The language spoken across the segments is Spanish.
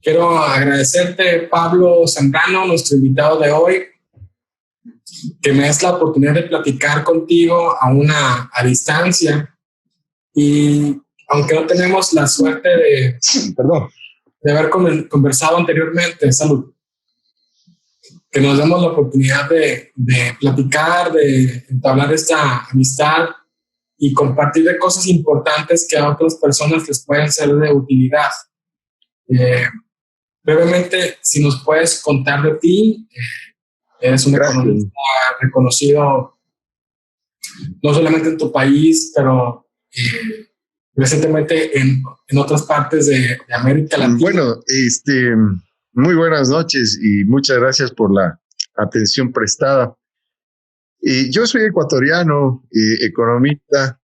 Quiero agradecerte, Pablo Zambrano, nuestro invitado de hoy, que me das la oportunidad de platicar contigo a distancia. Y aunque no tenemos la suerte de haber conversado anteriormente, salud, que nos demos la oportunidad de platicar, de entablar esta amistad y compartir de cosas importantes que a otras personas les pueden ser de utilidad. Brevemente, si nos puedes contar de ti, eres un economista reconocido no solamente en tu país, pero recientemente en otras partes de América Latina. Bueno, muy buenas noches y muchas gracias por la atención prestada. Yo soy ecuatoriano, economista.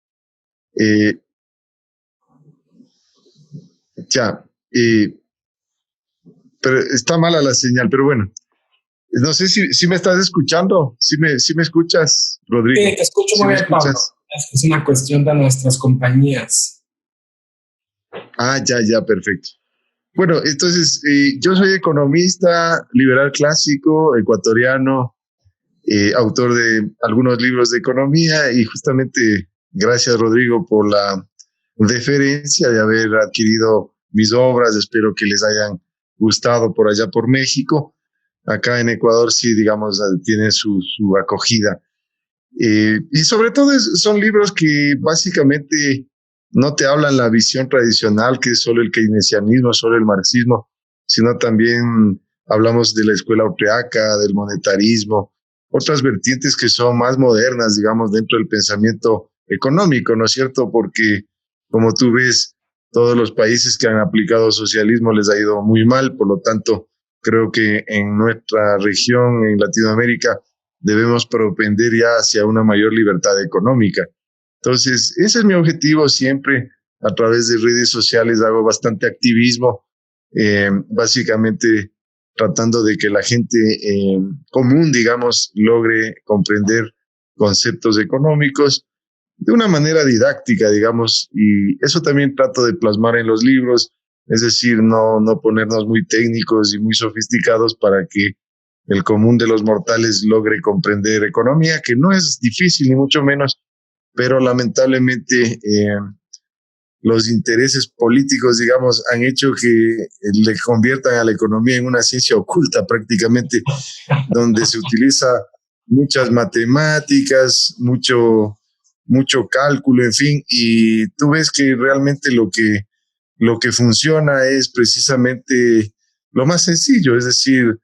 Pero está mala la señal, pero bueno. No sé si me estás escuchando. ¿Sí me escuchas, Rodrigo? Sí, te escucho muy bien, Pablo. Es una cuestión de nuestras compañías. Ya, perfecto. Bueno, entonces, yo soy economista, liberal clásico, ecuatoriano, autor de algunos libros de economía y justamente gracias, Rodrigo, por la deferencia de haber adquirido mis obras. Espero que les hayan gustado por allá por México. Acá en Ecuador sí, digamos, tiene su acogida. Y sobre todo son libros que básicamente no te hablan la visión tradicional, que es solo el keynesianismo, solo el marxismo, sino también hablamos de la escuela austriaca, del monetarismo, otras vertientes que son más modernas, digamos, dentro del pensamiento económico, ¿no es cierto? Porque, como tú ves, todos los países que han aplicado socialismo les ha ido muy mal, por lo tanto, creo que en nuestra región, en Latinoamérica, debemos propender ya hacia una mayor libertad económica. Entonces, ese es mi objetivo siempre. A través de redes sociales hago bastante activismo, básicamente tratando de que la gente común, digamos, logre comprender conceptos económicos de una manera didáctica, digamos, y eso también trato de plasmar en los libros, es decir, no ponernos muy técnicos y muy sofisticados para que el común de los mortales logre comprender economía, que no es difícil ni mucho menos, pero lamentablemente los intereses políticos, digamos, han hecho que le conviertan a la economía en una ciencia oculta prácticamente, donde se utiliza muchas matemáticas, mucho cálculo, en fin, y tú ves que realmente lo que funciona es precisamente lo más sencillo, es decir,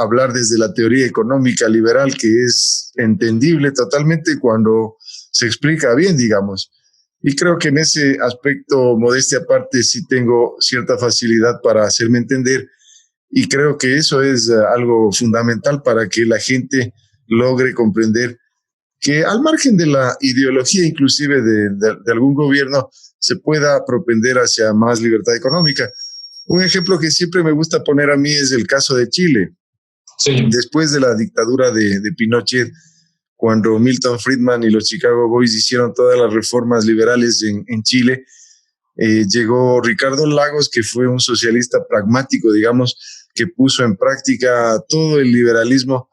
hablar desde la teoría económica liberal, que es entendible totalmente cuando se explica bien, digamos. Y creo que en ese aspecto, modestia aparte, sí tengo cierta facilidad para hacerme entender, y creo que eso es algo fundamental para que la gente logre comprender que al margen de la ideología inclusive de algún gobierno se pueda propender hacia más libertad económica. Un ejemplo que siempre me gusta poner a mí es el caso de Chile. Sí. Después de la dictadura de Pinochet, cuando Milton Friedman y los Chicago Boys hicieron todas las reformas liberales en Chile, llegó Ricardo Lagos, que fue un socialista pragmático, digamos, que puso en práctica todo el liberalismo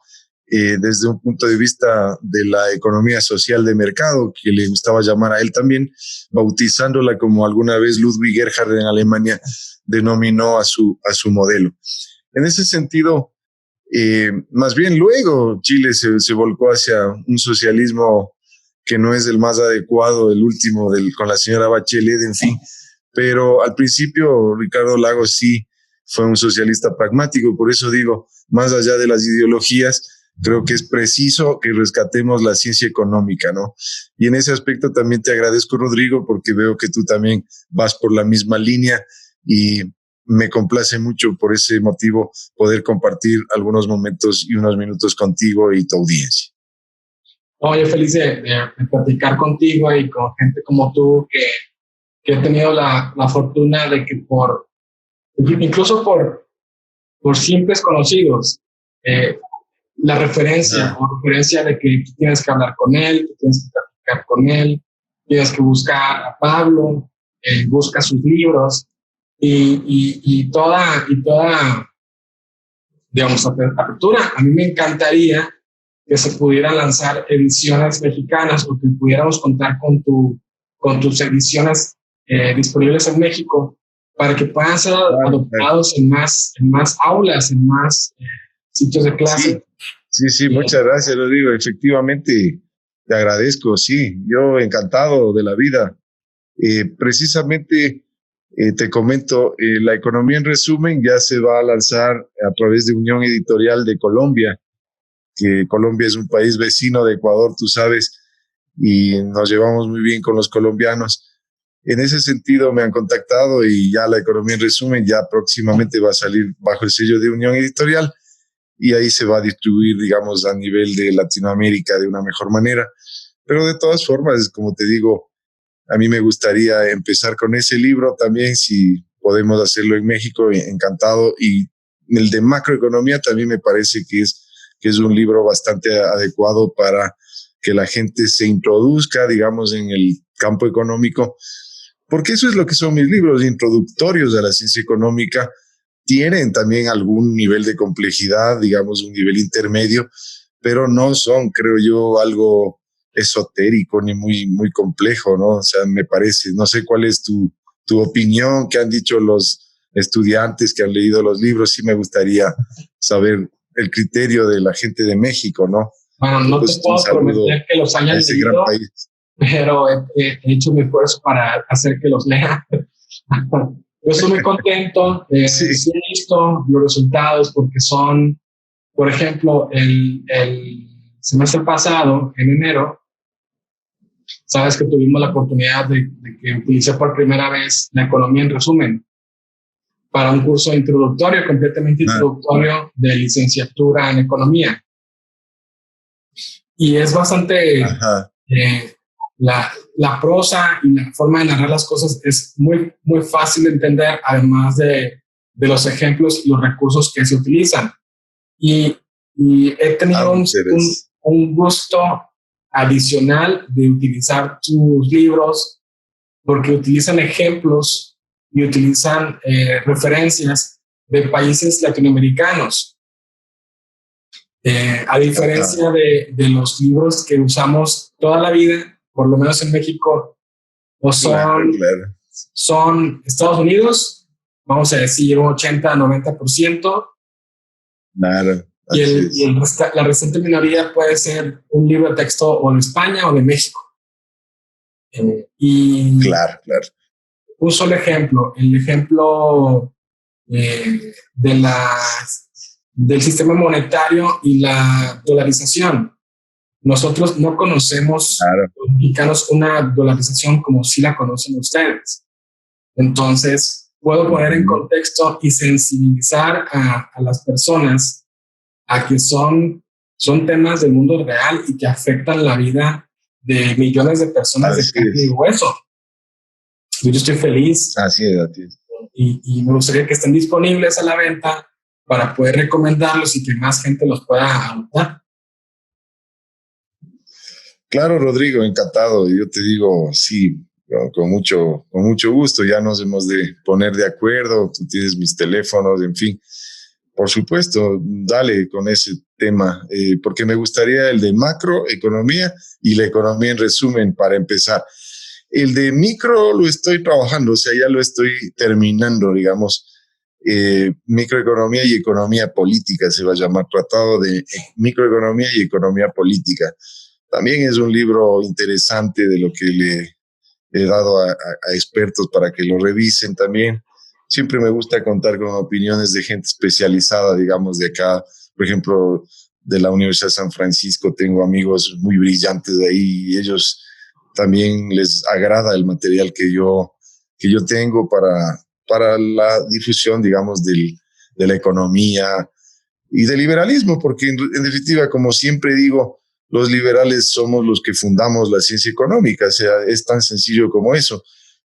desde un punto de vista de la economía social de mercado, que le gustaba llamar a él también, bautizándola como alguna vez Ludwig Erhard en Alemania denominó a su modelo. En ese sentido, más bien luego Chile se volcó hacia un socialismo que no es el más adecuado, el último con la señora Bachelet, en fin, pero al principio Ricardo Lagos sí fue un socialista pragmático. Por eso digo, más allá de las ideologías, creo que es preciso que rescatemos la ciencia económica, ¿no? Y en ese aspecto también te agradezco, Rodrigo, porque veo que tú también vas por la misma línea y me complace mucho por ese motivo poder compartir algunos momentos y unos minutos contigo y tu audiencia. Yo feliz de platicar contigo y con gente como tú que he tenido la fortuna de que incluso por simples conocidos, la referencia de que tú tienes que hablar con él, que tienes que platicar con él, tienes que buscar a Pablo, busca sus libros. y toda, digamos, apertura. A mí me encantaría que se pudieran lanzar ediciones mexicanas o que pudiéramos contar con tus ediciones disponibles en México para que puedan ser adoptados en más aulas, en más sitios de clase. Sí, muchas gracias, Rodrigo. Efectivamente, te agradezco, sí, yo encantado de la vida. Precisamente te comento, La Economía en Resumen ya se va a lanzar a través de Unión Editorial de Colombia, que Colombia es un país vecino de Ecuador, tú sabes, y nos llevamos muy bien con los colombianos. En ese sentido me han contactado y ya La Economía en Resumen ya próximamente va a salir bajo el sello de Unión Editorial y ahí se va a distribuir, digamos, a nivel de Latinoamérica de una mejor manera. Pero de todas formas, como te digo, a mí me gustaría empezar con ese libro también, si podemos hacerlo en México, encantado. Y el de macroeconomía también me parece que es un libro bastante adecuado para que la gente se introduzca, digamos, en el campo económico, porque eso es lo que son mis libros introductorios a la ciencia económica. Tienen también algún nivel de complejidad, digamos, un nivel intermedio, pero no son, creo yo, algo esotérico ni muy complejo, ¿no? O sea, me parece, no sé cuál es tu opinión, qué han dicho los estudiantes que han leído los libros. Sí me gustaría saber el criterio de la gente de México, ¿no? Bueno, no te puedo prometer que los hayan leído, pero he hecho mi esfuerzo para hacer que los lean. Yo estoy muy contento. Sí he visto los resultados porque son, por ejemplo, el semestre pasado, en enero, sabes que tuvimos la oportunidad de que utilicé por primera vez La Economía en Resumen para un curso introductorio, completamente introductorio de licenciatura en Economía. Y es bastante... La prosa y la forma de narrar las cosas es muy fácil de entender, además de los ejemplos y los recursos que se utilizan. Y he tenido un gusto adicional de utilizar tus libros porque utilizan ejemplos y utilizan referencias de países latinoamericanos. A diferencia de los libros que usamos toda la vida, por lo menos en México, o son Estados Unidos, vamos a decir un 80-90%, y la restante minoría puede ser un libro de texto o de España o de México. Claro. Un solo ejemplo, el ejemplo del sistema monetario y la dolarización. Nosotros no conocemos, los mexicanos, una dolarización como si la conocen ustedes. Entonces, puedo poner en contexto y sensibilizar a las personas a que son temas del mundo real y que afectan la vida de millones de personas de carne y hueso. Yo estoy feliz. Así es. Y me gustaría que estén disponibles a la venta para poder recomendarlos y que más gente los pueda adoptar. Claro, Rodrigo, encantado. Yo te digo, sí, con mucho gusto. Ya nos hemos de poner de acuerdo. Tú tienes mis teléfonos, en fin. Por supuesto, dale con ese tema, porque me gustaría el de macroeconomía y La Economía en Resumen para empezar. El de micro lo estoy trabajando, o sea, ya lo estoy terminando, digamos. Microeconomía y economía política se va a llamar, Tratado de Microeconomía y Economía Política. También es un libro interesante de lo que le he dado a expertos para que lo revisen también. Siempre me gusta contar con opiniones de gente especializada, digamos, de acá. Por ejemplo, de la Universidad de San Francisco tengo amigos muy brillantes de ahí y ellos también les agrada el material que yo tengo para la difusión, digamos, de la economía y del liberalismo, porque en definitiva, como siempre digo, los liberales somos los que fundamos la ciencia económica. O sea, es tan sencillo como eso.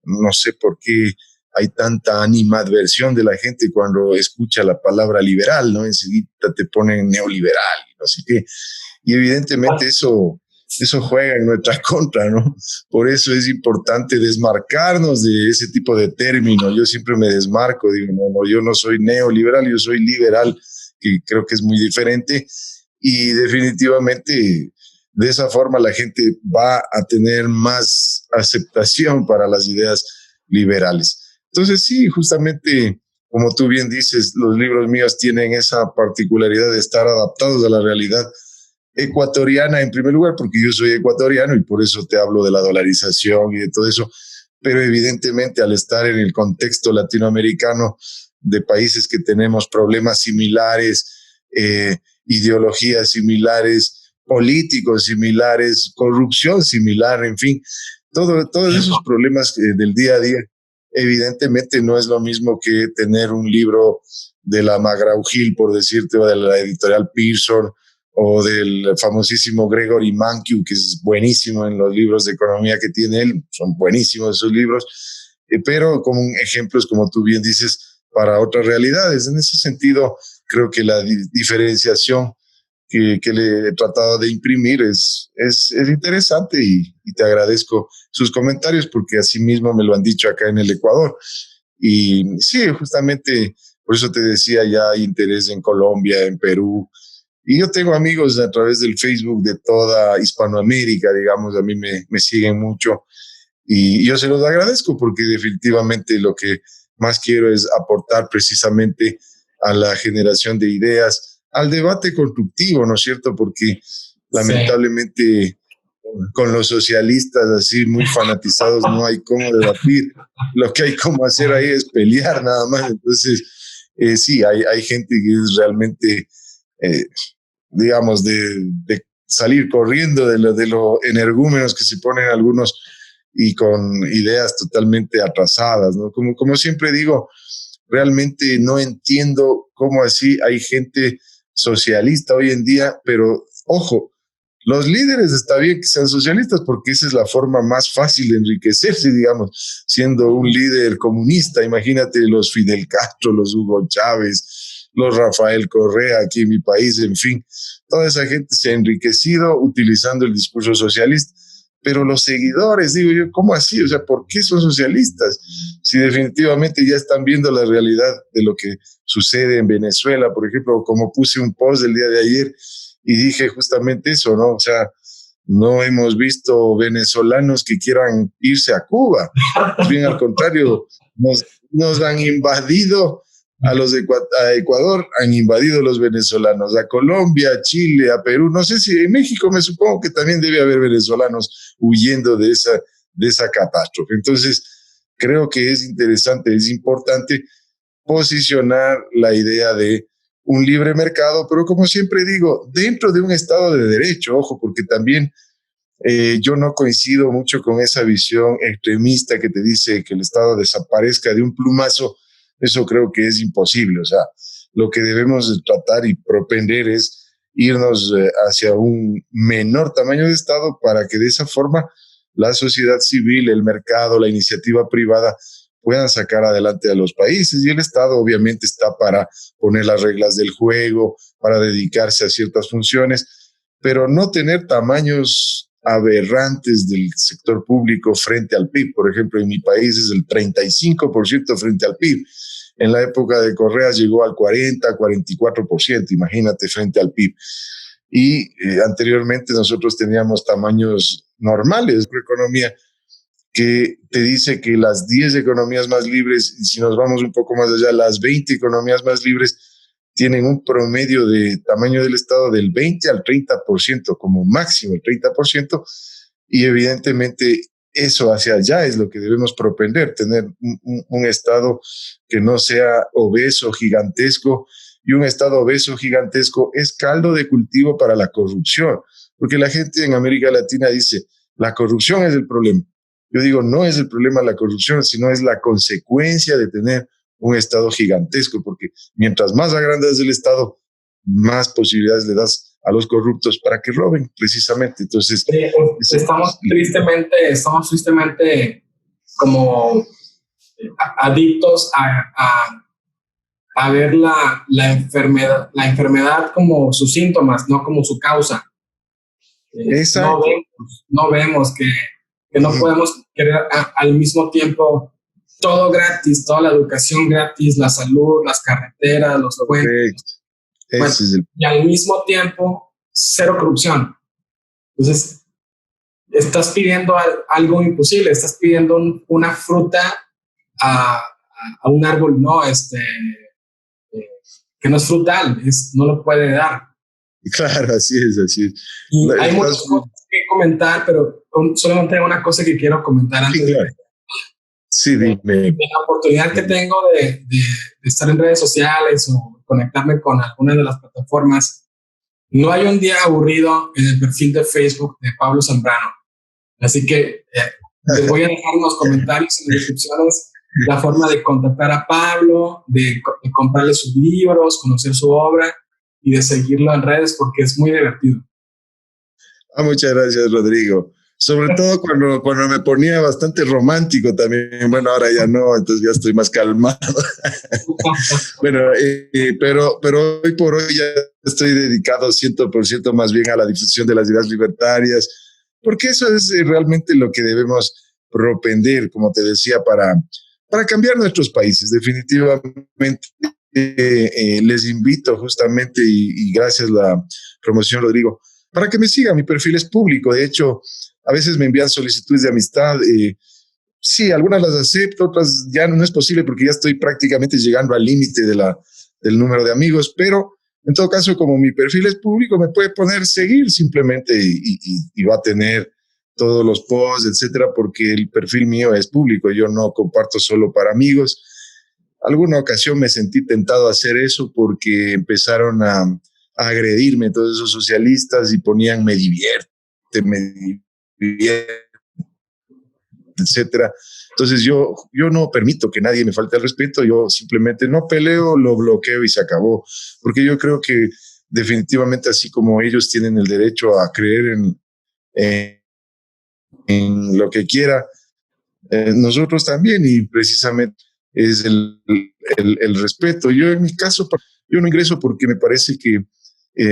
No sé por qué hay tanta animadversión de la gente cuando escucha la palabra liberal, ¿no? Enseguida te ponen neoliberal y no sé qué. Y evidentemente eso eso juega en nuestra contra, ¿no? Por eso es importante desmarcarnos de ese tipo de términos. Yo siempre me desmarco, digo, no, yo no soy neoliberal, yo soy liberal, que creo que es muy diferente, y definitivamente de esa forma la gente va a tener más aceptación para las ideas liberales. Entonces sí, justamente como tú bien dices, los libros míos tienen esa particularidad de estar adaptados a la realidad ecuatoriana en primer lugar, porque yo soy ecuatoriano y por eso te hablo de la dolarización y de todo eso, pero evidentemente al estar en el contexto latinoamericano de países que tenemos problemas similares, ideologías similares, políticos similares, corrupción similar, en fin, todos esos problemas del día a día, evidentemente no es lo mismo que tener un libro de la McGraw-Hill, por decirte, o de la editorial Pearson, o del famosísimo Gregory Mankiw, que es buenísimo en los libros de economía que tiene él, son buenísimos esos libros, pero como ejemplos, como tú bien dices, para otras realidades. En ese sentido, creo que la diferenciación que le he tratado de imprimir es interesante y te agradezco sus comentarios porque así mismo me lo han dicho acá en el Ecuador. Y sí, justamente por eso te decía, ya hay interés en Colombia, en Perú, y yo tengo amigos a través del Facebook de toda Hispanoamérica, digamos, a mí me siguen mucho y yo se los agradezco porque definitivamente lo que más quiero es aportar precisamente a la generación de ideas, al debate constructivo, ¿no es cierto? Porque lamentablemente con los socialistas así muy fanatizados no hay cómo debatir, lo que hay como hacer ahí es pelear nada más. Entonces, sí, hay gente que es realmente... digamos, de salir corriendo de lo energúmenos que se ponen algunos y con ideas totalmente atrasadas, ¿no? Como siempre digo, realmente no entiendo cómo así hay gente socialista hoy en día, pero ojo, los líderes está bien que sean socialistas porque esa es la forma más fácil de enriquecerse, digamos, siendo un líder comunista. Imagínate los Fidel Castro, los Hugo Chávez, los Rafael Correa aquí en mi país, en fin, toda esa gente se ha enriquecido utilizando el discurso socialista. Pero los seguidores, digo yo, ¿cómo así? O sea, ¿por qué son socialistas? Si definitivamente ya están viendo la realidad de lo que sucede en Venezuela, por ejemplo, como puse un post el día de ayer y dije justamente eso, ¿no? O sea, no hemos visto venezolanos que quieran irse a Cuba. Bien al contrario, nos han invadido a Ecuador, han invadido los venezolanos, a Colombia, a Chile, a Perú, no sé si en México me supongo que también debe haber venezolanos huyendo de esa catástrofe. Entonces, creo que es interesante, es importante posicionar la idea de un libre mercado, pero como siempre digo, dentro de un Estado de Derecho, ojo, porque también yo no coincido mucho con esa visión extremista que te dice que el Estado desaparezca de un plumazo. Eso creo que es imposible. O sea, lo que debemos tratar y propender es irnos hacia un menor tamaño de Estado para que de esa forma la sociedad civil, el mercado, la iniciativa privada puedan sacar adelante a los países y el Estado obviamente está para poner las reglas del juego, para dedicarse a ciertas funciones, pero no tener tamaños aberrantes del sector público frente al PIB. Por ejemplo, en mi país es el 35% frente al PIB. En la época de Correa llegó al 40, 44%, imagínate, frente al PIB. Y anteriormente nosotros teníamos tamaños normales de economía que te dice que las 10 economías más libres, y si nos vamos un poco más allá, las 20 economías más libres tienen un promedio de tamaño del Estado del 20 al 30%, como máximo el 30%, y evidentemente eso hacia allá es lo que debemos propender, tener un Estado que no sea obeso, gigantesco, y un Estado obeso, gigantesco es caldo de cultivo para la corrupción, porque la gente en América Latina dice, la corrupción es el problema. Yo digo, no es el problema la corrupción, sino es la consecuencia de tener un Estado gigantesco, porque mientras más agrandas el Estado, más posibilidades le das a los corruptos para que roben, precisamente. Entonces, estamos tristemente como adictos a ver la enfermedad como sus síntomas, no como su causa. Exacto. No vemos que no podemos querer al mismo tiempo todo gratis, toda la educación gratis, la salud, las carreteras, los puentes. Bueno, y al mismo tiempo, cero corrupción. Entonces, estás pidiendo algo imposible, estás pidiendo una fruta a un árbol que no es frutal, no lo puede dar. Claro, así es. Y hay muchas cosas que comentar, pero solamente hay una cosa que quiero comentar antes de la oportunidad que tengo de estar en redes sociales o conectarme con alguna de las plataformas. No hay un día aburrido en el perfil de Facebook de Pablo Zambrano. Así que les voy a dejar en los comentarios, en las descripciones, la forma de contactar a Pablo, de comprarle sus libros, conocer su obra y de seguirlo en redes porque es muy divertido. Muchas gracias, Rodrigo. Sobre todo cuando me ponía bastante romántico también. Bueno, ahora ya no, entonces ya estoy más calmado. Bueno, pero hoy por hoy ya estoy dedicado 100% más bien a la difusión de las ideas libertarias, porque eso es realmente lo que debemos propender, como te decía, para cambiar nuestros países. Definitivamente les invito justamente, y gracias a la promoción, Rodrigo, para que me sigan. Mi perfil es público. De hecho, a veces me envían solicitudes de amistad. Sí, algunas las acepto, otras ya no es posible porque ya estoy prácticamente llegando al límite del número de amigos, pero en todo caso, como mi perfil es público, me puede poner seguir simplemente y va a tener todos los posts, etcétera, porque el perfil mío es público. Yo no comparto solo para amigos. Alguna ocasión me sentí tentado a hacer eso porque empezaron a agredirme todos esos socialistas y ponían me divierte, etcétera. Entonces yo no permito que nadie me falte el respeto, yo simplemente no peleo, lo bloqueo y se acabó, porque yo creo que definitivamente así como ellos tienen el derecho a creer en lo que quiera, nosotros también, y precisamente es el respeto. Yo en mi caso, yo no ingreso porque me parece que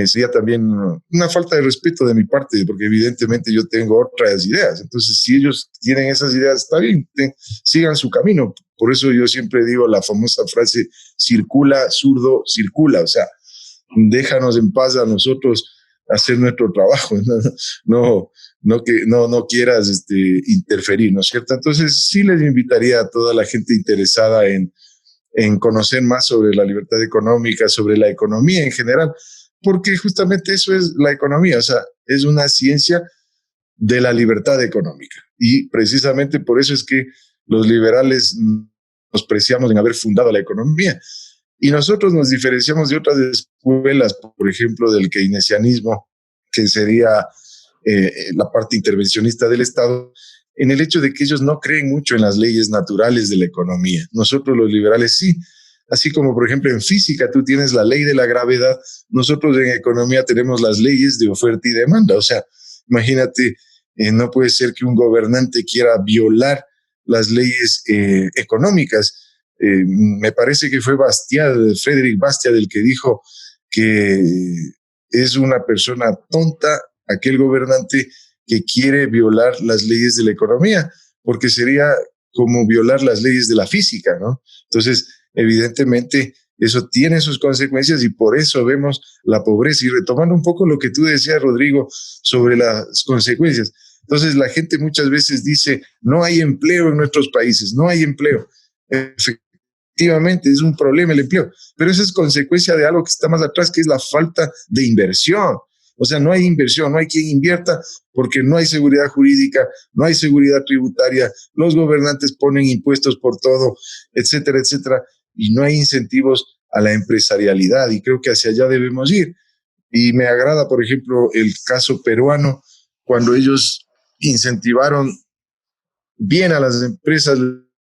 sería también una falta de respeto de mi parte, porque evidentemente yo tengo otras ideas. Entonces, si ellos tienen esas ideas, está bien, sigan su camino. Por eso yo siempre digo la famosa frase, circula, zurdo, circula. O sea, déjanos en paz a nosotros hacer nuestro trabajo. No quieras interferir, ¿no es cierto? Entonces, sí les invitaría a toda la gente interesada en conocer más sobre la libertad económica, sobre la economía en general, porque justamente eso es la economía, o sea, es una ciencia de la libertad económica. Y precisamente por eso es que los liberales nos preciamos en haber fundado la economía. Y nosotros nos diferenciamos de otras escuelas, por ejemplo, del keynesianismo, que sería la parte intervencionista del Estado, en el hecho de que ellos no creen mucho en las leyes naturales de la economía. Nosotros los liberales sí. Así como, por ejemplo, en física tú tienes la ley de la gravedad, nosotros en economía tenemos las leyes de oferta y demanda. O sea, imagínate, no puede ser que un gobernante quiera violar las leyes económicas. Me parece que fue Frédéric Bastiat, el que dijo que es una persona tonta aquel gobernante que quiere violar las leyes de la economía, porque sería como violar las leyes de la física, ¿no? Entonces, evidentemente, eso tiene sus consecuencias y por eso vemos la pobreza. Y retomando un poco lo que tú decías, Rodrigo, sobre las consecuencias. Entonces, la gente muchas veces dice, no hay empleo en nuestros países, no hay empleo. Efectivamente, es un problema el empleo, pero eso es consecuencia de algo que está más atrás, que es la falta de inversión. O sea, no hay inversión, no hay quien invierta porque no hay seguridad jurídica, no hay seguridad tributaria, los gobernantes ponen impuestos por todo, etcétera, etcétera, y no hay incentivos a la empresarialidad, y creo que hacia allá debemos ir. Y me agrada, por ejemplo, el caso peruano, cuando ellos incentivaron bien a las empresas,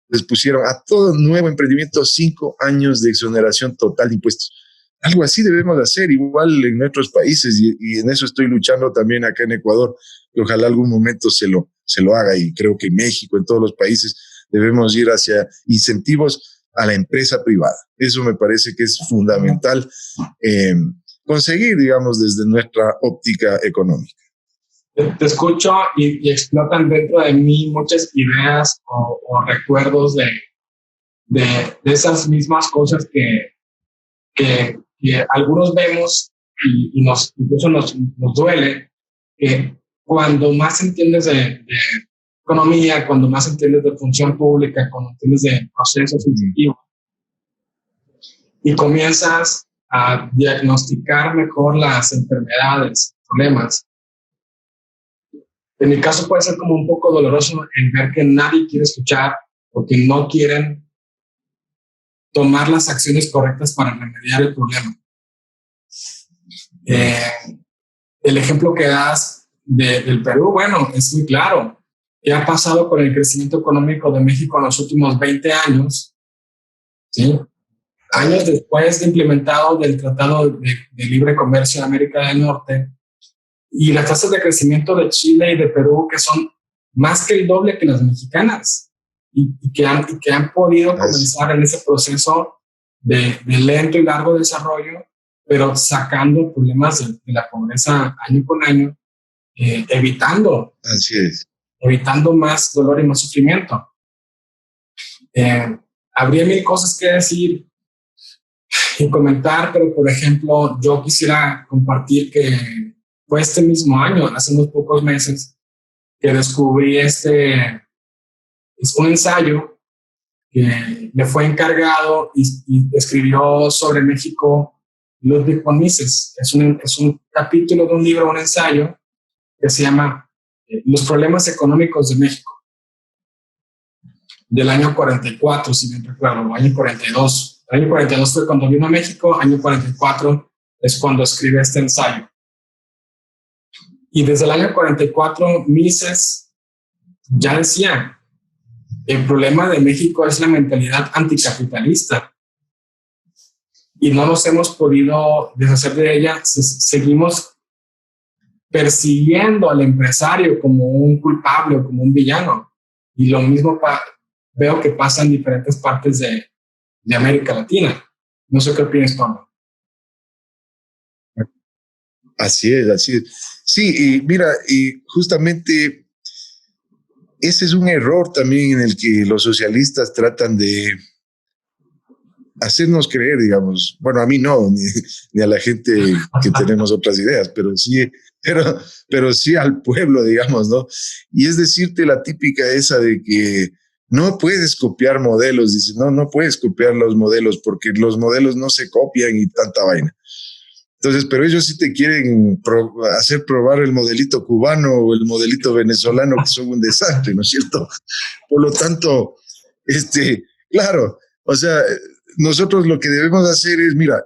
les pusieron a todo nuevo emprendimiento 5 años de exoneración total de impuestos. Algo así debemos hacer, igual en nuestros países, y en eso estoy luchando también acá en Ecuador, que ojalá algún momento se lo haga, y creo que en México, en todos los países, debemos ir hacia incentivos a la empresa privada. Eso me parece que es fundamental conseguir, digamos, desde nuestra óptica económica. Te escucho y explotan dentro de mí muchas ideas o recuerdos de esas mismas cosas que algunos vemos y incluso nos duele, que cuando más entiendes de economía, cuando más entiendes de función pública, cuando entiendes de procesos sensitivos y comienzas a diagnosticar mejor las enfermedades, problemas. En mi caso puede ser como un poco doloroso en ver que nadie quiere escuchar o que no quieren tomar las acciones correctas para remediar el problema. El ejemplo que das del Perú, bueno, es muy claro. ¿Qué ha pasado con el crecimiento económico de México en los últimos 20 años? ¿Sí? Años después de implementado del Tratado de Libre Comercio de América del Norte, y las tasas de crecimiento de Chile y de Perú, que son más que el doble que las mexicanas, y que han podido comenzar en ese proceso de lento y largo desarrollo, pero sacando problemas de la pobreza año con año, evitando más dolor y más sufrimiento. Habría mil cosas que decir y comentar, pero por ejemplo, yo quisiera compartir que fue este mismo año, hace unos pocos meses, que descubrí es un ensayo que le fue encargado y escribió sobre México Ludwig von Mises. Es un capítulo de un libro, un ensayo que se llama Los problemas económicos de México, del año 44, si bien recuerdo, año 42. El año 42 fue cuando vino a México, año 44 es cuando escribe este ensayo. Y desde el año 44, Mises ya decía, el problema de México es la mentalidad anticapitalista. Y no nos hemos podido deshacer de ella. Seguimos persiguiendo al empresario como un culpable o como un villano. Y lo mismo veo que pasa en diferentes partes de América Latina. No sé qué opinas, Pablo. Así es. Sí, y mira, y justamente ese es un error también en el que los socialistas tratan de hacernos creer, digamos, bueno, a mí no, ni a la gente que tenemos otras ideas, pero sí al pueblo, digamos, ¿no? Y es decirte la típica esa de que no puedes copiar modelos, dice, no puedes copiar los modelos porque los modelos no se copian y tanta vaina. Entonces, pero ellos sí te quieren hacer probar el modelito cubano o el modelito venezolano, que son un desastre, ¿no es cierto? Por lo tanto, claro, o sea, nosotros lo que debemos hacer es, mira,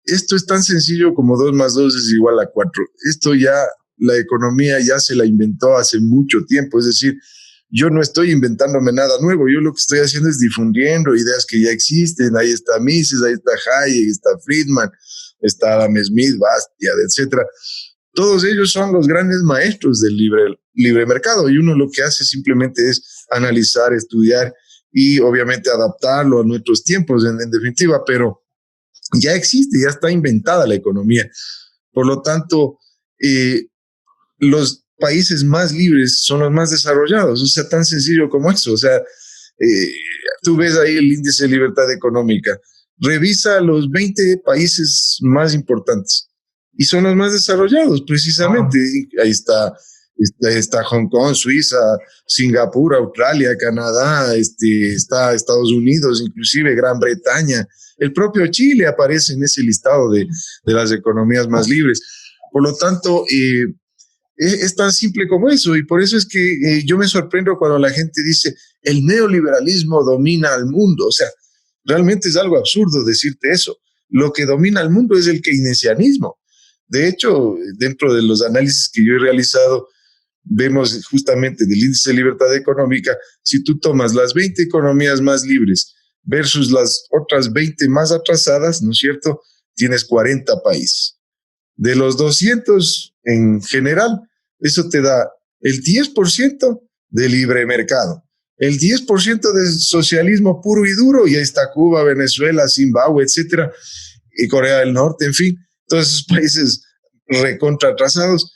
esto es tan sencillo como 2 más 2 es igual a 4. Esto ya, la economía ya se la inventó hace mucho tiempo, es decir, yo no estoy inventándome nada nuevo, yo lo que estoy haciendo es difundiendo ideas que ya existen. Ahí está Mises, ahí está Hayek, está Friedman, está Adam Smith, Bastiat, etcétera. Todos ellos son los grandes maestros del libre mercado y uno lo que hace simplemente es analizar, estudiar y obviamente adaptarlo a nuestros tiempos en definitiva, pero ya existe, ya está inventada la economía. Por lo tanto, los países más libres son los más desarrollados, o sea, tan sencillo como eso. O sea, tú ves ahí el índice de libertad económica, revisa los 20 países más importantes y son los más desarrollados precisamente. Ahí está Hong Kong, Suiza, Singapur, Australia, Canadá, está Estados Unidos, inclusive Gran Bretaña. El propio Chile aparece en ese listado de las economías más libres. Por lo tanto, es tan simple como eso, y por eso es que yo me sorprendo cuando la gente dice el neoliberalismo domina al mundo. O sea, realmente es algo absurdo decirte eso. Lo que domina al mundo es el keynesianismo. De hecho, dentro de los análisis que yo he realizado, vemos justamente del índice de libertad económica, si tú tomas las 20 economías más libres versus las otras 20 más atrasadas, ¿no es cierto? Tienes 40 países. De los 200 en general, eso te da el 10% de libre mercado, el 10% de socialismo puro y duro, y ahí está Cuba, Venezuela, Zimbabue, etcétera, y Corea del Norte, en fin, todos esos países recontra atrasados.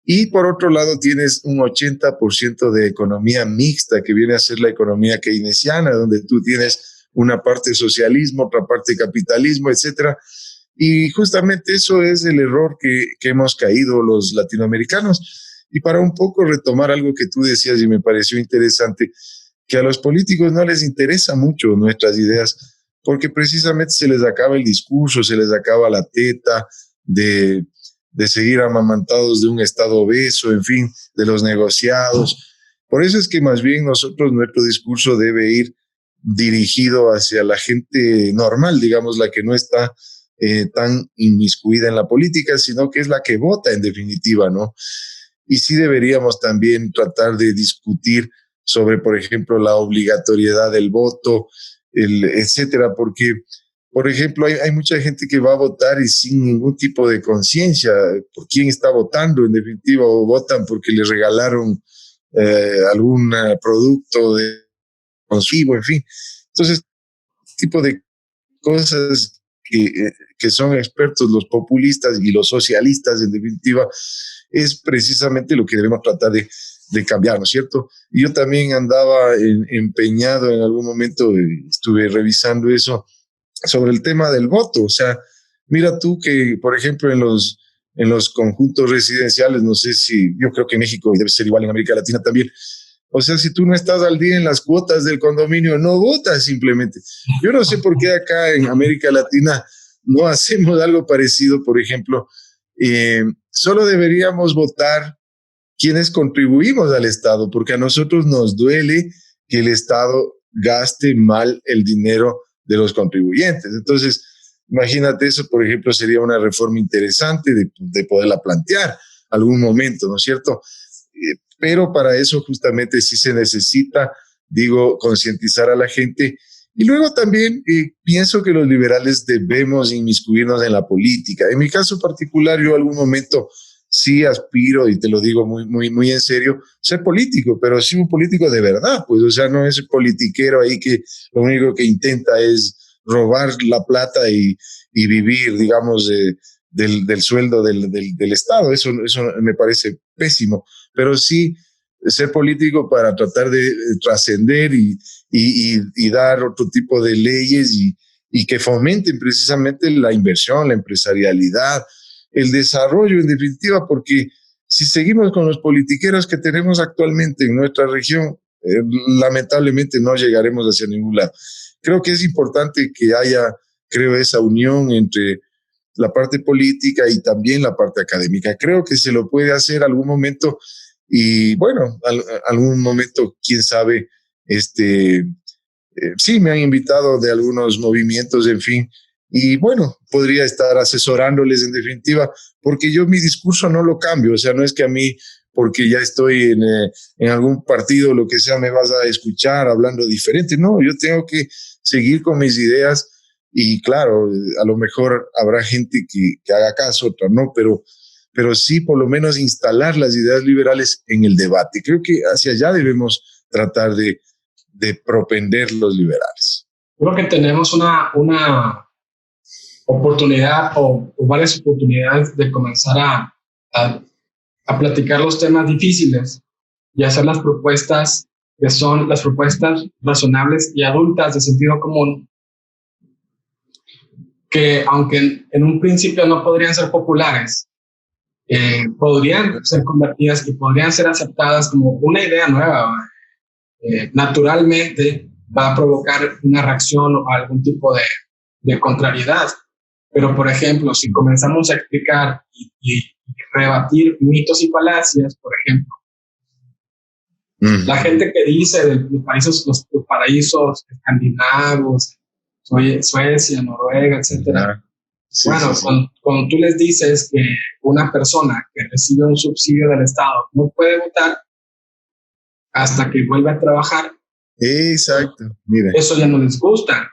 Y por otro lado tienes un 80% de economía mixta, que viene a ser la economía keynesiana, donde tú tienes una parte socialismo, otra parte capitalismo, etcétera. Y justamente eso es el error que hemos caído los latinoamericanos. Y para un poco retomar algo que tú decías y me pareció interesante, que a los políticos no les interesa mucho nuestras ideas, porque precisamente se les acaba el discurso, se les acaba la teta de seguir amamantados de un Estado obeso, en fin, de los negociados. Por eso es que más bien nosotros, nuestro discurso debe ir dirigido hacia la gente normal, digamos, la que no está tan inmiscuida en la política, sino que es la que vota en definitiva, ¿no? Y sí deberíamos también tratar de discutir sobre, por ejemplo, la obligatoriedad del voto, etcétera, porque, por ejemplo, hay mucha gente que va a votar y sin ningún tipo de conciencia por quién está votando, en definitiva, o votan porque les regalaron algún producto de consumo, en fin. Entonces, tipo de cosas que son expertos los populistas y los socialistas, en definitiva, es precisamente lo que debemos tratar de cambiar, ¿no es cierto? Y yo también andaba empeñado en algún momento, estuve revisando eso, sobre el tema del voto. O sea, mira tú que, por ejemplo, en los conjuntos residenciales, no sé si, yo creo que en México y debe ser igual en América Latina también, o sea, si tú no estás al día en las cuotas del condominio, no votas simplemente. Yo no sé por qué acá en América Latina no hacemos algo parecido, por ejemplo, solo deberíamos votar quienes contribuimos al Estado, porque a nosotros nos duele que el Estado gaste mal el dinero de los contribuyentes. Entonces, imagínate eso, por ejemplo, sería una reforma interesante de poderla plantear algún momento, ¿no es cierto? Pero para eso justamente sí se necesita, digo, concientizar a la gente. Y luego también pienso que los liberales debemos inmiscuirnos en la política. En mi caso particular, yo algún momento sí aspiro, y te lo digo muy en serio, ser político, pero sí un político de verdad, pues, o sea, no ese politiquero ahí que lo único que intenta es robar la plata y vivir, digamos, del sueldo del Estado. Eso me parece pésimo, pero sí ser político para tratar de trascender y dar otro tipo de leyes y que fomenten precisamente la inversión, la empresarialidad, el desarrollo en definitiva, porque si seguimos con los politiqueros que tenemos actualmente en nuestra región, lamentablemente no llegaremos hacia ningún lado. Creo que es importante que haya, creo, esa unión entre la parte política y también la parte académica. Creo que se lo puede hacer algún momento y bueno, algún momento, quién sabe, sí me han invitado de algunos movimientos, en fin, y bueno, podría estar asesorándoles en definitiva, porque yo mi discurso no lo cambio, o sea, no es que a mí, porque ya estoy en algún partido o lo que sea, me vas a escuchar hablando diferente, no, yo tengo que seguir con mis ideas y claro, a lo mejor habrá gente que haga caso, otra no, pero sí por lo menos instalar las ideas liberales en el debate. Creo que hacia allá debemos tratar de propender los liberales. Creo que tenemos una oportunidad o varias oportunidades de comenzar a platicar los temas difíciles y hacer las propuestas que son las propuestas razonables y adultas de sentido común, que aunque en un principio no podrían ser populares, podrían ser convertidas y podrían ser aceptadas como una idea nueva. Naturalmente va a provocar una reacción o algún tipo de contrariedad. Pero, por ejemplo, si comenzamos a explicar y rebatir mitos y falacias, por ejemplo, la gente que dice de los paraísos escandinavos, Suecia, Noruega, etcétera, sí, bueno, sí. Cuando tú les dices que una persona que recibe un subsidio del Estado no puede votar hasta que vuelva a trabajar, exacto, mira, eso ya no les gusta.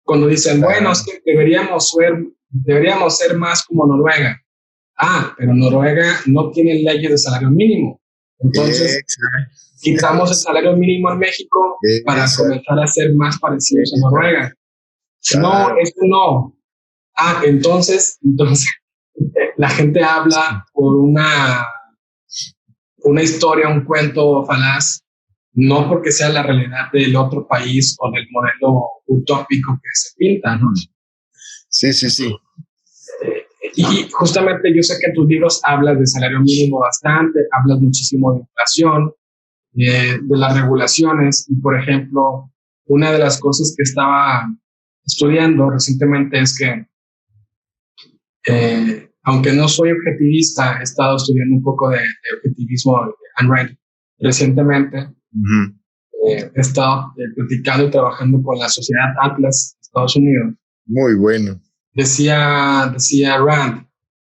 Cuando dicen, bueno, es que deberíamos ser más como Noruega. Pero Noruega no tiene leyes de salario mínimo. Entonces, quitamos el salario mínimo en México para comenzar a ser más parecidos a Noruega. No, esto no. Entonces la gente habla por una una historia, un cuento falaz, no porque sea la realidad del otro país o del modelo utópico que se pinta, ¿no? Sí, sí, sí. Y justamente yo sé que en tus libros hablas de salario mínimo bastante, hablas muchísimo de inflación, de las regulaciones, y por ejemplo, una de las cosas que estaba estudiando recientemente es que, aunque no soy objetivista, he estado estudiando un poco de objetivismo de Ayn Rand recientemente. He estado platicando y trabajando con la Sociedad Atlas de Estados Unidos. Muy bueno. Decía Rand,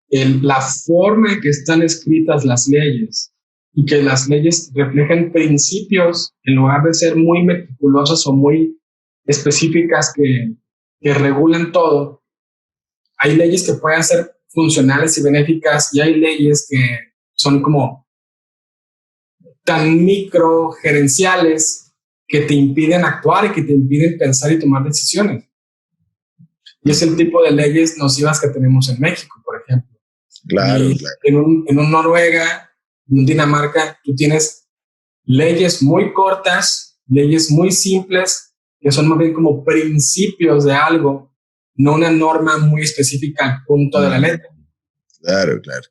la forma en que están escritas las leyes y que las leyes reflejen principios en lugar de ser muy meticulosas o muy específicas que regulan todo. Hay leyes que pueden ser funcionales y benéficas y hay leyes que son como tan microgerenciales que te impiden actuar y que te impiden pensar y tomar decisiones. Y es el tipo de leyes nocivas que tenemos en México, por ejemplo. Claro, y claro. En un Noruega, en un Dinamarca, tú tienes leyes muy cortas, leyes muy simples, que son más bien como principios de algo, no una norma muy específica al punto de la letra. Claro, claro.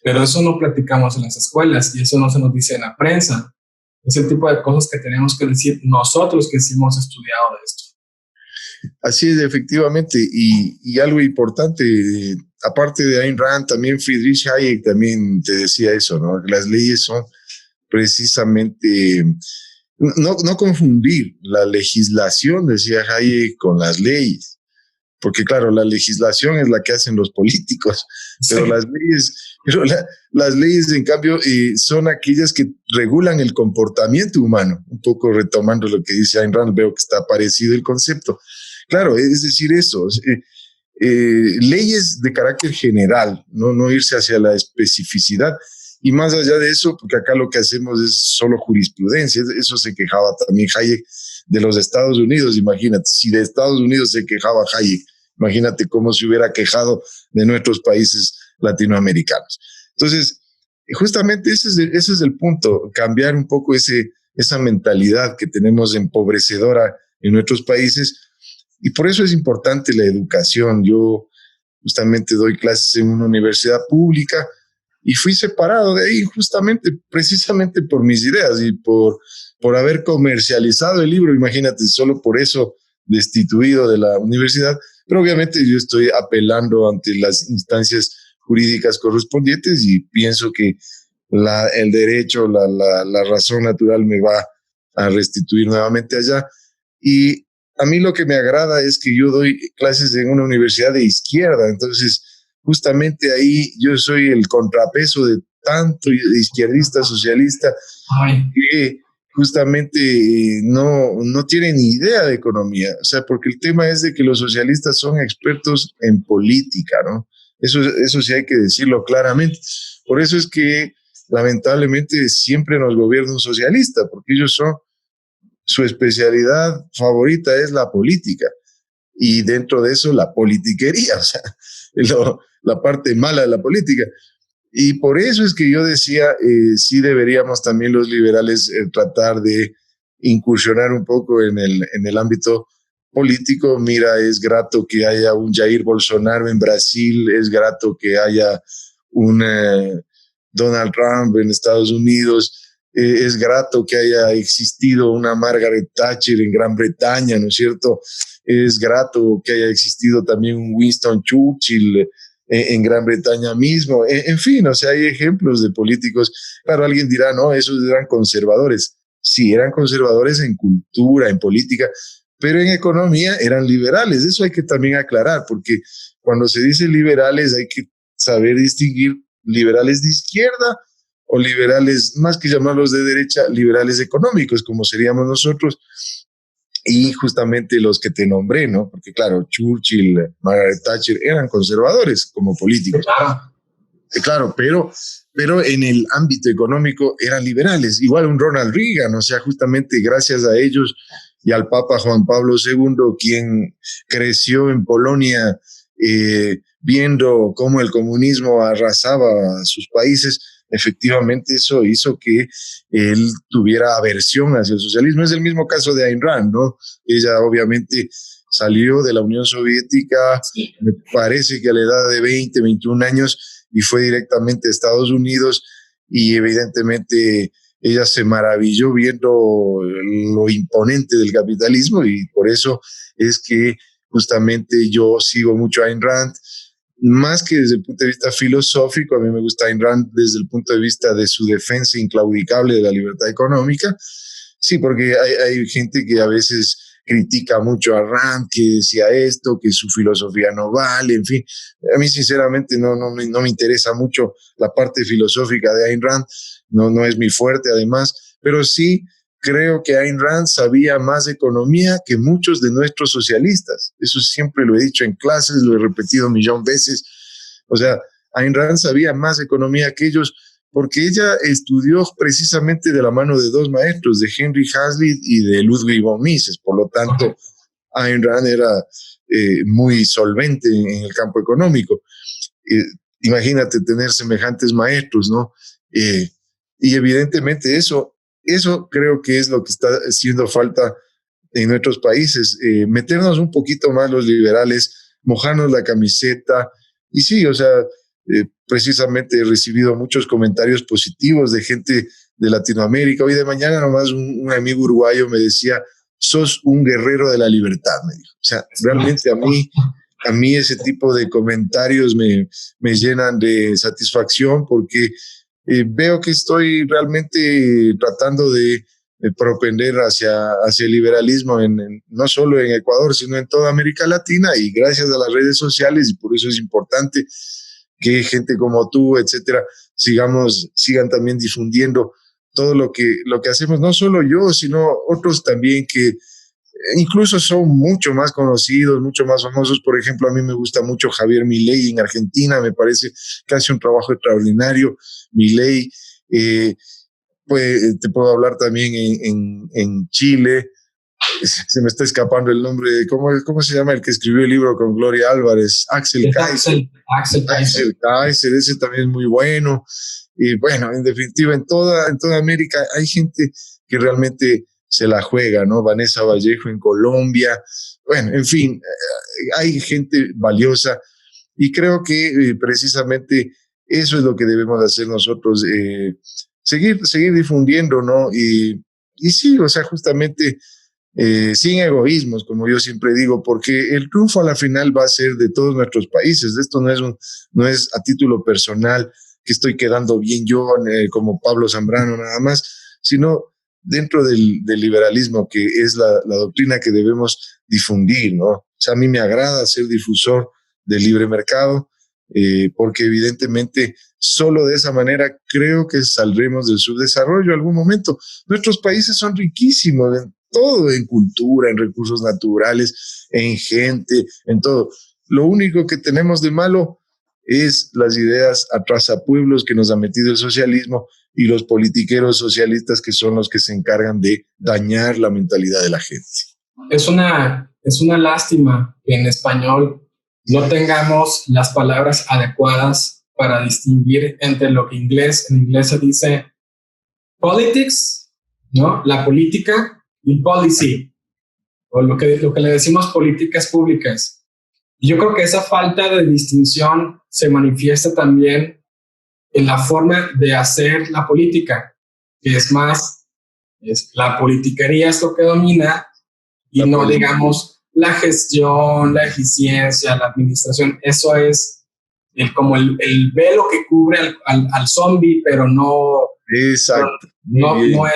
Pero eso no platicamos en las escuelas y eso no se nos dice en la prensa. Es el tipo de cosas que tenemos que decir nosotros que sí hemos estudiado de esto. Así es, efectivamente. Y algo importante, aparte de Ayn Rand, también Friedrich Hayek también te decía eso, ¿no? Las leyes son precisamente, no confundir la legislación, decía Hayek, con las leyes. Porque claro, la legislación es la que hacen los políticos, pero las leyes en cambio son aquellas que regulan el comportamiento humano. Un poco retomando lo que dice Ayn Rand, veo que está parecido el concepto. Claro, es decir, eso, leyes de carácter general, no irse hacia la especificidad. Y más allá de eso, porque acá lo que hacemos es solo jurisprudencia, eso se quejaba también Hayek de los Estados Unidos, imagínate, si de Estados Unidos se quejaba Hayek, imagínate cómo se hubiera quejado de nuestros países latinoamericanos. Entonces, justamente ese es el punto, cambiar un poco esa mentalidad que tenemos empobrecedora en nuestros países, y por eso es importante la educación. Yo justamente doy clases en una universidad pública y fui separado de ahí precisamente por mis ideas y por haber comercializado el libro, imagínate, solo por eso destituido de la universidad. Pero obviamente yo estoy apelando ante las instancias jurídicas correspondientes y pienso que el derecho, la razón natural me va a restituir nuevamente allá. Y a mí lo que me agrada es que yo doy clases en una universidad de izquierda, entonces justamente ahí yo soy el contrapeso de tanto izquierdista, socialista, que justamente no tienen ni idea de economía. O sea, porque el tema es de que los socialistas son expertos en política, ¿no? Eso sí hay que decirlo claramente. Por eso es que lamentablemente siempre nos gobierna un socialista, porque su especialidad favorita es la política. Y dentro de eso la politiquería, o sea, la parte mala de la política. Y por eso es que yo decía, sí deberíamos también los liberales tratar de incursionar un poco en el ámbito político. Mira, es grato que haya un Jair Bolsonaro en Brasil, es grato que haya un Donald Trump en Estados Unidos, es grato que haya existido una Margaret Thatcher en Gran Bretaña, ¿no es cierto? Es grato que haya existido también un Winston Churchill en Gran Bretaña mismo. En fin, o sea, hay ejemplos de políticos. Claro, alguien dirá, no, esos eran conservadores. Sí, eran conservadores en cultura, en política, pero en economía eran liberales. Eso hay que también aclarar, porque cuando se dice liberales hay que saber distinguir liberales de izquierda o liberales, más que llamarlos de derecha, liberales económicos, como seríamos nosotros, y justamente los que te nombré, ¿no? Porque claro, Churchill, Margaret Thatcher eran conservadores como políticos. Claro, pero en el ámbito económico eran liberales. Igual un Ronald Reagan, o sea, justamente gracias a ellos y al Papa Juan Pablo II, quien creció en Polonia viendo cómo el comunismo arrasaba a sus países, efectivamente eso hizo que él tuviera aversión hacia el socialismo. Es el mismo caso de Ayn Rand, ¿no? Ella obviamente salió de la Unión Soviética, sí, me parece que a la edad de 20, 21 años, y fue directamente a Estados Unidos, y evidentemente ella se maravilló viendo lo imponente del capitalismo, y por eso es que justamente yo sigo mucho a Ayn Rand, más que desde el punto de vista filosófico. A mí me gusta Ayn Rand desde el punto de vista de su defensa inclaudicable de la libertad económica. Sí, porque hay gente que a veces critica mucho a Rand, que decía esto, que su filosofía no vale, en fin. A mí sinceramente no me interesa mucho la parte filosófica de Ayn Rand, no es mi fuerte además, pero sí creo que Ayn Rand sabía más de economía que muchos de nuestros socialistas. Eso siempre lo he dicho en clases, lo he repetido 1,000,000 veces. O sea, Ayn Rand sabía más de economía que ellos, porque ella estudió precisamente de la mano de dos maestros, de Henry Hazlitt y de Ludwig von Mises. Por lo tanto, Ayn Rand era muy solvente en el campo económico. Imagínate tener semejantes maestros, ¿no? Y evidentemente eso creo que es lo que está haciendo falta en nuestros países, meternos un poquito más los liberales, mojarnos la camiseta. Y sí, o sea, precisamente he recibido muchos comentarios positivos de gente de Latinoamérica. Hoy de mañana nomás un amigo uruguayo me decía, sos un guerrero de la libertad, me dijo. O sea, realmente a mí ese tipo de comentarios me llenan de satisfacción, porque veo que estoy realmente tratando de propender hacia el liberalismo no solo en Ecuador, sino en toda América Latina, y gracias a las redes sociales, y por eso es importante que gente como tú, etcétera, sigan también difundiendo todo lo que hacemos, no solo yo, sino otros también que incluso son mucho más conocidos, mucho más famosos. Por ejemplo, a mí me gusta mucho Javier Milei en Argentina, me parece que hace un trabajo extraordinario. Milei, pues te puedo hablar también en Chile. Se me está escapando el nombre. ¿Cómo se llama el que escribió el libro con Gloria Álvarez? Axel Kaiser. Axel Kaiser, ese también es muy bueno. Y bueno, en definitiva, en toda América hay gente que realmente se la juega, ¿no? Vanessa Vallejo en Colombia. Bueno, en fin, hay gente valiosa, y creo que precisamente eso es lo que debemos hacer nosotros, seguir difundiendo, ¿no? Y sí, o sea, justamente sin egoísmos, como yo siempre digo, porque el triunfo a la final va a ser de todos nuestros países. Esto no es a título personal, que estoy quedando bien yo como Pablo Zambrano nada más, sino dentro del liberalismo, que es la doctrina que debemos difundir, ¿no? O sea, a mí me agrada ser difusor del libre mercado, porque evidentemente solo de esa manera creo que saldremos del subdesarrollo en algún momento. Nuestros países son riquísimos en todo, en cultura, en recursos naturales, en gente, en todo. Lo único que tenemos de malo es las ideas atrasapueblos que nos ha metido el socialismo, y los politiqueros socialistas, que son los que se encargan de dañar la mentalidad de la gente. Es una lástima que en español no tengamos las palabras adecuadas para distinguir entre lo que en inglés se dice politics, ¿no? La política, y policy, o lo que le decimos políticas públicas. Y yo creo que esa falta de distinción se manifiesta también en la forma de hacer la política, que es la politiquería es lo que domina, y no, digamos, la gestión, la eficiencia, la administración. Eso es como el velo que cubre al zombie, pero no, exacto, no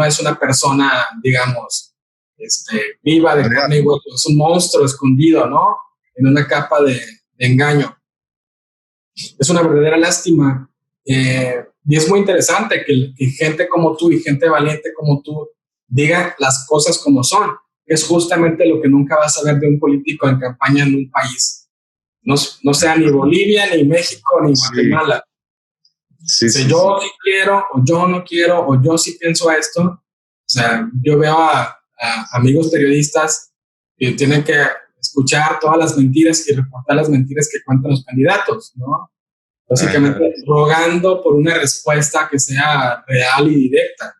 es una persona, digamos, viva de carne y hueso. Es un monstruo escondido, ¿no? En una capa de engaño. Es una verdadera lástima. Y es muy interesante que gente como tú y gente valiente como tú diga las cosas como son. Es justamente lo que nunca vas a ver de un político en campaña en un país. No sea ni Bolivia, ni México, ni Guatemala. Sí, yo sí quiero, o yo no quiero, o yo sí pienso esto. O sea, yo veo a amigos periodistas que tienen que escuchar todas las mentiras y reportar las mentiras que cuentan los candidatos, ¿no? básicamente rogando por una respuesta que sea real y directa,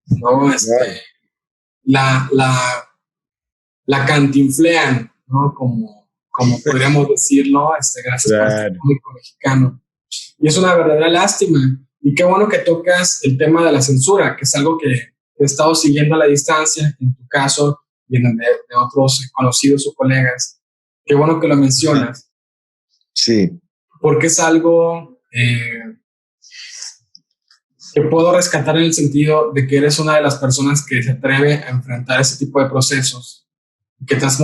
¿no? La cantinflean, ¿no? Como podríamos decirlo, gracias por este cómico mexicano. Y es una verdadera lástima. Y qué bueno que tocas el tema de la censura, que es algo que he estado siguiendo a la distancia, en tu caso y en el de otros conocidos o colegas. Qué bueno que lo mencionas. Sí. Porque es algo que puedo rescatar en el sentido de que eres una de las personas que se atreve a enfrentar ese tipo de procesos, que te has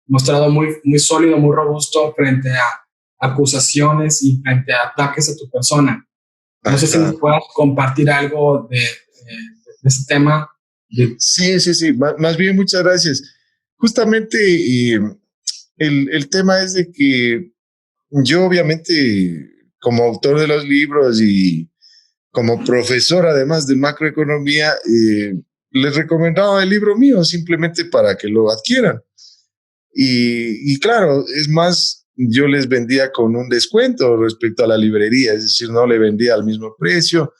mostrado muy, muy sólido, muy robusto frente a acusaciones y frente a ataques a tu persona. No sé si nos puedas compartir algo de ese tema. Sí. Más bien, muchas gracias. Justamente el tema es de que yo, obviamente, como autor de los libros y como profesor, además de macroeconomía, les recomendaba el libro mío simplemente para que lo adquieran. Y claro, es más, yo les vendía con un descuento respecto a la librería, es decir, no le vendía al mismo precio,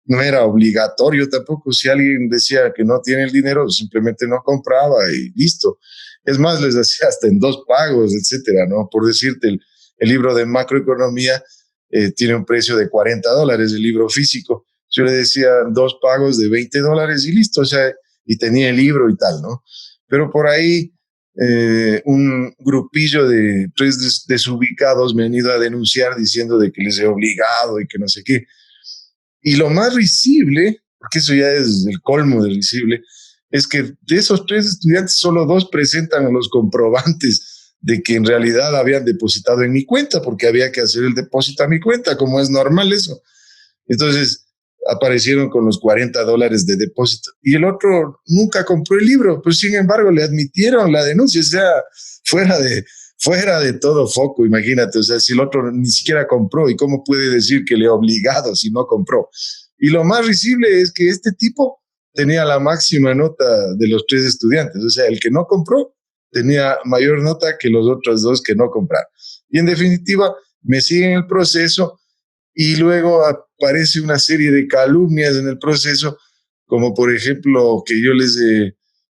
no era obligatorio tampoco. Si alguien decía que no tiene el dinero, simplemente no compraba y listo. Es más, les hacía hasta en 2 pagos, etcétera, ¿no? Por decirte, el libro de macroeconomía tiene un precio de $40, el libro físico. Yo le decía 2 pagos de $20 y listo, o sea, y tenía el libro y tal, ¿no? Pero por ahí un grupillo de 3 desubicados me han ido a denunciar diciendo de que les he obligado y que no sé qué. Y lo más risible, porque eso ya es el colmo de risible, es que de esos 3 estudiantes solo 2 presentan los comprobantes de que en realidad habían depositado en mi cuenta, porque había que hacer el depósito a mi cuenta, como es normal eso. Entonces aparecieron con los $40 de depósito. Y el otro nunca compró el libro, pero sin embargo le admitieron la denuncia, o sea, fuera de todo foco, imagínate, o sea, si el otro ni siquiera compró, ¿y cómo puede decir que le ha obligado si no compró? Y lo más risible es que este tipo tenía la máxima nota de los 3 estudiantes, o sea, el que no compró tenía mayor nota que los otros 2 que no compraron. Y en definitiva, me siguen el proceso y luego aparece una serie de calumnias en el proceso, como por ejemplo que yo les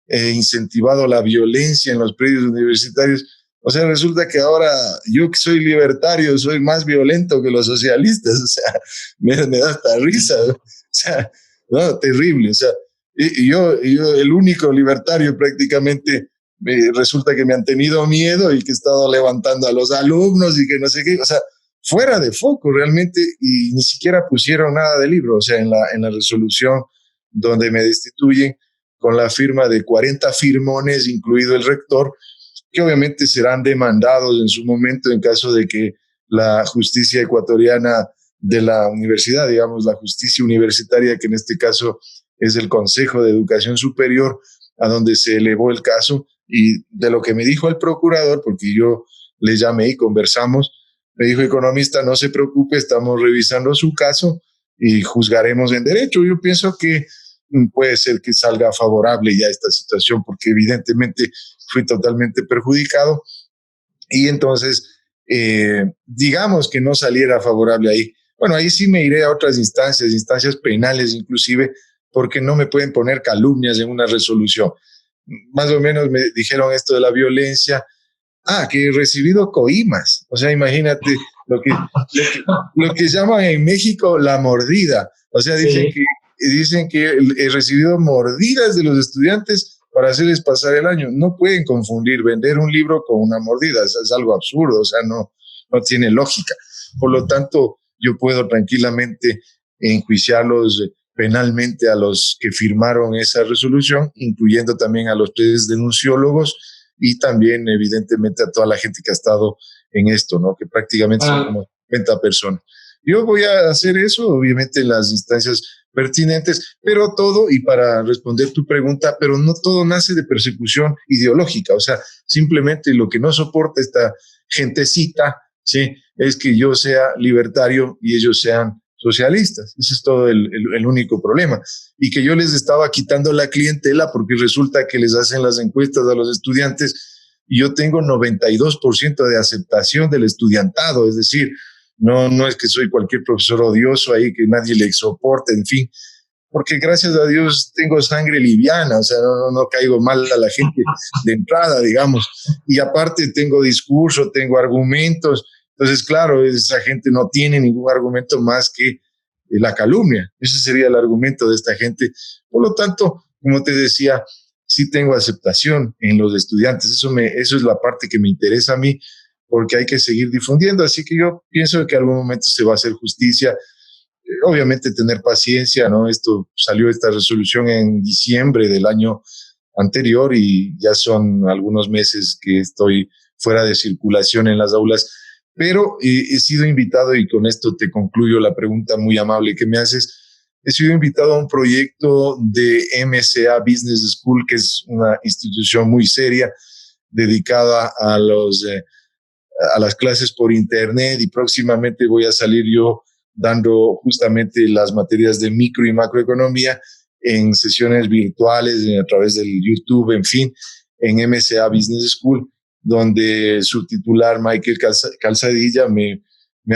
he incentivado la violencia en los predios universitarios. O sea, resulta que ahora yo que soy libertario soy más violento que los socialistas. O sea, me da hasta risa. O sea, no, terrible. O sea, y yo el único libertario prácticamente, resulta que me han tenido miedo y que he estado levantando a los alumnos y que no sé qué. O sea, fuera de foco realmente, y ni siquiera pusieron nada del libro. O sea, en la resolución donde me destituyen, con la firma de 40 firmones, incluido el rector, que obviamente serán demandados en su momento en caso de que la justicia ecuatoriana de la universidad, digamos, la justicia universitaria, que en este caso es el Consejo de Educación Superior, a donde se elevó el caso, y de lo que me dijo el procurador, porque yo le llamé y conversamos, me dijo: economista, no se preocupe, estamos revisando su caso y juzgaremos en derecho. Yo pienso que puede ser que salga favorable ya esta situación, porque evidentemente fui totalmente perjudicado. Y entonces, digamos que no saliera favorable ahí. Bueno, ahí sí me iré a otras instancias penales inclusive, porque no me pueden poner calumnias en una resolución. Más o menos me dijeron esto de la violencia. Que he recibido coimas. O sea, imagínate lo que llaman en México la mordida. O sea, dicen que he recibido mordidas de los estudiantes para hacerles pasar el año. No pueden confundir vender un libro con una mordida. Es algo absurdo, o sea, no tiene lógica. Por lo tanto, yo puedo tranquilamente enjuiciarlos penalmente a los que firmaron esa resolución, incluyendo también a los 3 denunciólogos y también, evidentemente, a toda la gente que ha estado en esto, ¿no? Que prácticamente son como 50 personas. Yo voy a hacer eso, obviamente, en las instancias pertinentes, pero todo, y para responder tu pregunta, pero no todo nace de persecución ideológica. O sea, simplemente lo que no soporta esta gentecita, ¿sí?, es que yo sea libertario y ellos sean socialistas. Ese es todo el único problema. Y que yo les estaba quitando la clientela porque resulta que les hacen las encuestas a los estudiantes y yo tengo 92% de aceptación del estudiantado. Es decir, no es que soy cualquier profesor odioso ahí que nadie le soporta, en fin, porque gracias a Dios tengo sangre liviana, o sea, no caigo mal a la gente de entrada, digamos, y aparte tengo discurso, tengo argumentos, entonces claro, esa gente no tiene ningún argumento más que la calumnia, ese sería el argumento de esta gente, por lo tanto, como te decía, sí tengo aceptación en los estudiantes, eso es la parte que me interesa a mí, porque hay que seguir difundiendo, así que yo pienso que en algún momento se va a hacer justicia, obviamente tener paciencia, ¿no? Salió esta resolución en diciembre del año anterior y ya son algunos meses que estoy fuera de circulación en las aulas, pero he sido invitado, y con esto te concluyo la pregunta muy amable que me haces, he sido invitado a un proyecto de MCA Business School, que es una institución muy seria dedicada a las clases por internet, y próximamente voy a salir yo dando justamente las materias de micro y macroeconomía en sesiones virtuales a través del YouTube, en fin, en MCA Business School, donde su titular Michael Calzadilla me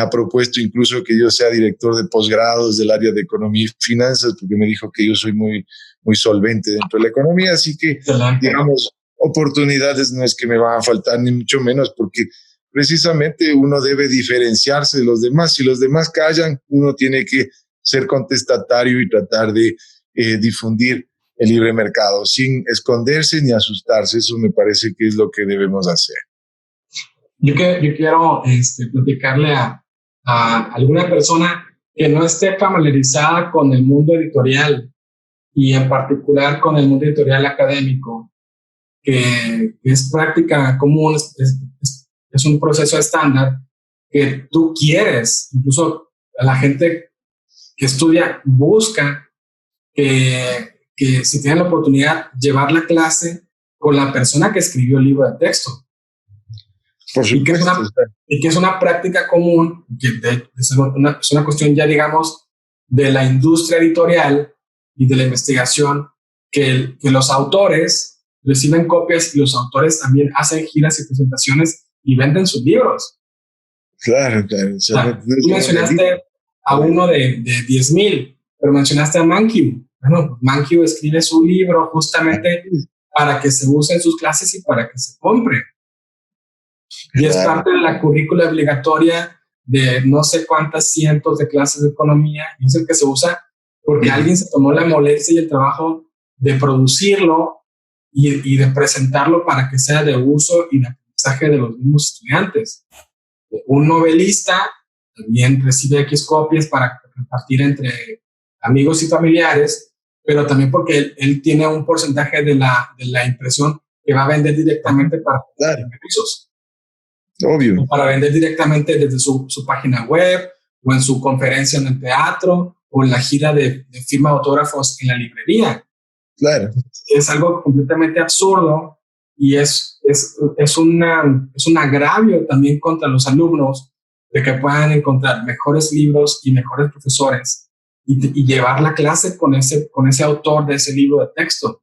ha propuesto incluso que yo sea director de posgrados del área de economía y finanzas, porque me dijo que yo soy muy solvente dentro de la economía, así que, digamos, oportunidades no es que me van a faltar, ni mucho menos, porque precisamente uno debe diferenciarse de los demás. Si los demás callan, uno tiene que ser contestatario y tratar de difundir el libre mercado sin esconderse ni asustarse. Eso me parece que es lo que debemos hacer. Yo quiero platicarle a alguna persona que no esté familiarizada con el mundo editorial y en particular con el mundo editorial académico, que es práctica común, es un proceso estándar que tú quieres, incluso la gente que estudia busca que si tienen la oportunidad llevar la clase con la persona que escribió el libro de texto. Por supuesto. Y que es una práctica común, que es una cuestión ya, digamos, de la industria editorial y de la investigación, que los autores reciben copias y los autores también hacen giras y presentaciones y venden sus libros. Claro. O sea, tú mencionaste a uno de 10,000, pero mencionaste a Mankiw. Bueno, Mankiw escribe su libro justamente para que se use en sus clases y para que se compre. Y es parte de la currícula obligatoria de no sé cuántas cientos de clases de economía, y es el que se usa porque alguien se tomó la molestia y el trabajo de producirlo y de presentarlo para que sea de uso y de aprendizaje de los mismos estudiantes. Un novelista también recibe X copias para repartir entre amigos y familiares, pero también porque él tiene un porcentaje de la impresión que va a vender directamente para beneficios. Obvio. O para vender directamente desde su página web, o en su conferencia en el teatro, o en la gira de firma de autógrafos en la librería. Claro. Es algo completamente absurdo y es un agravio también contra los alumnos de que puedan encontrar mejores libros y mejores profesores y llevar la clase con ese autor de ese libro de texto.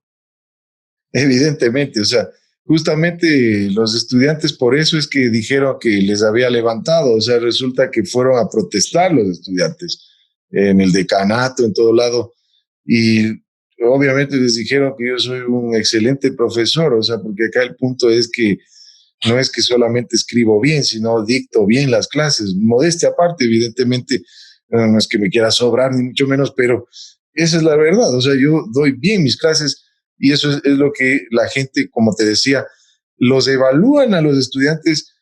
Evidentemente, o sea, justamente los estudiantes por eso es que dijeron que les había levantado, o sea, resulta que fueron a protestar los estudiantes en el decanato, en todo lado, y obviamente les dijeron que yo soy un excelente profesor, o sea, porque acá el punto es que no es que solamente escribo bien, sino dicto bien las clases, modestia aparte, evidentemente, no es que me quiera sobrar, ni mucho menos, pero esa es la verdad, o sea, yo doy bien mis clases, y eso es lo que la gente, como te decía, los evalúan a los estudiantes,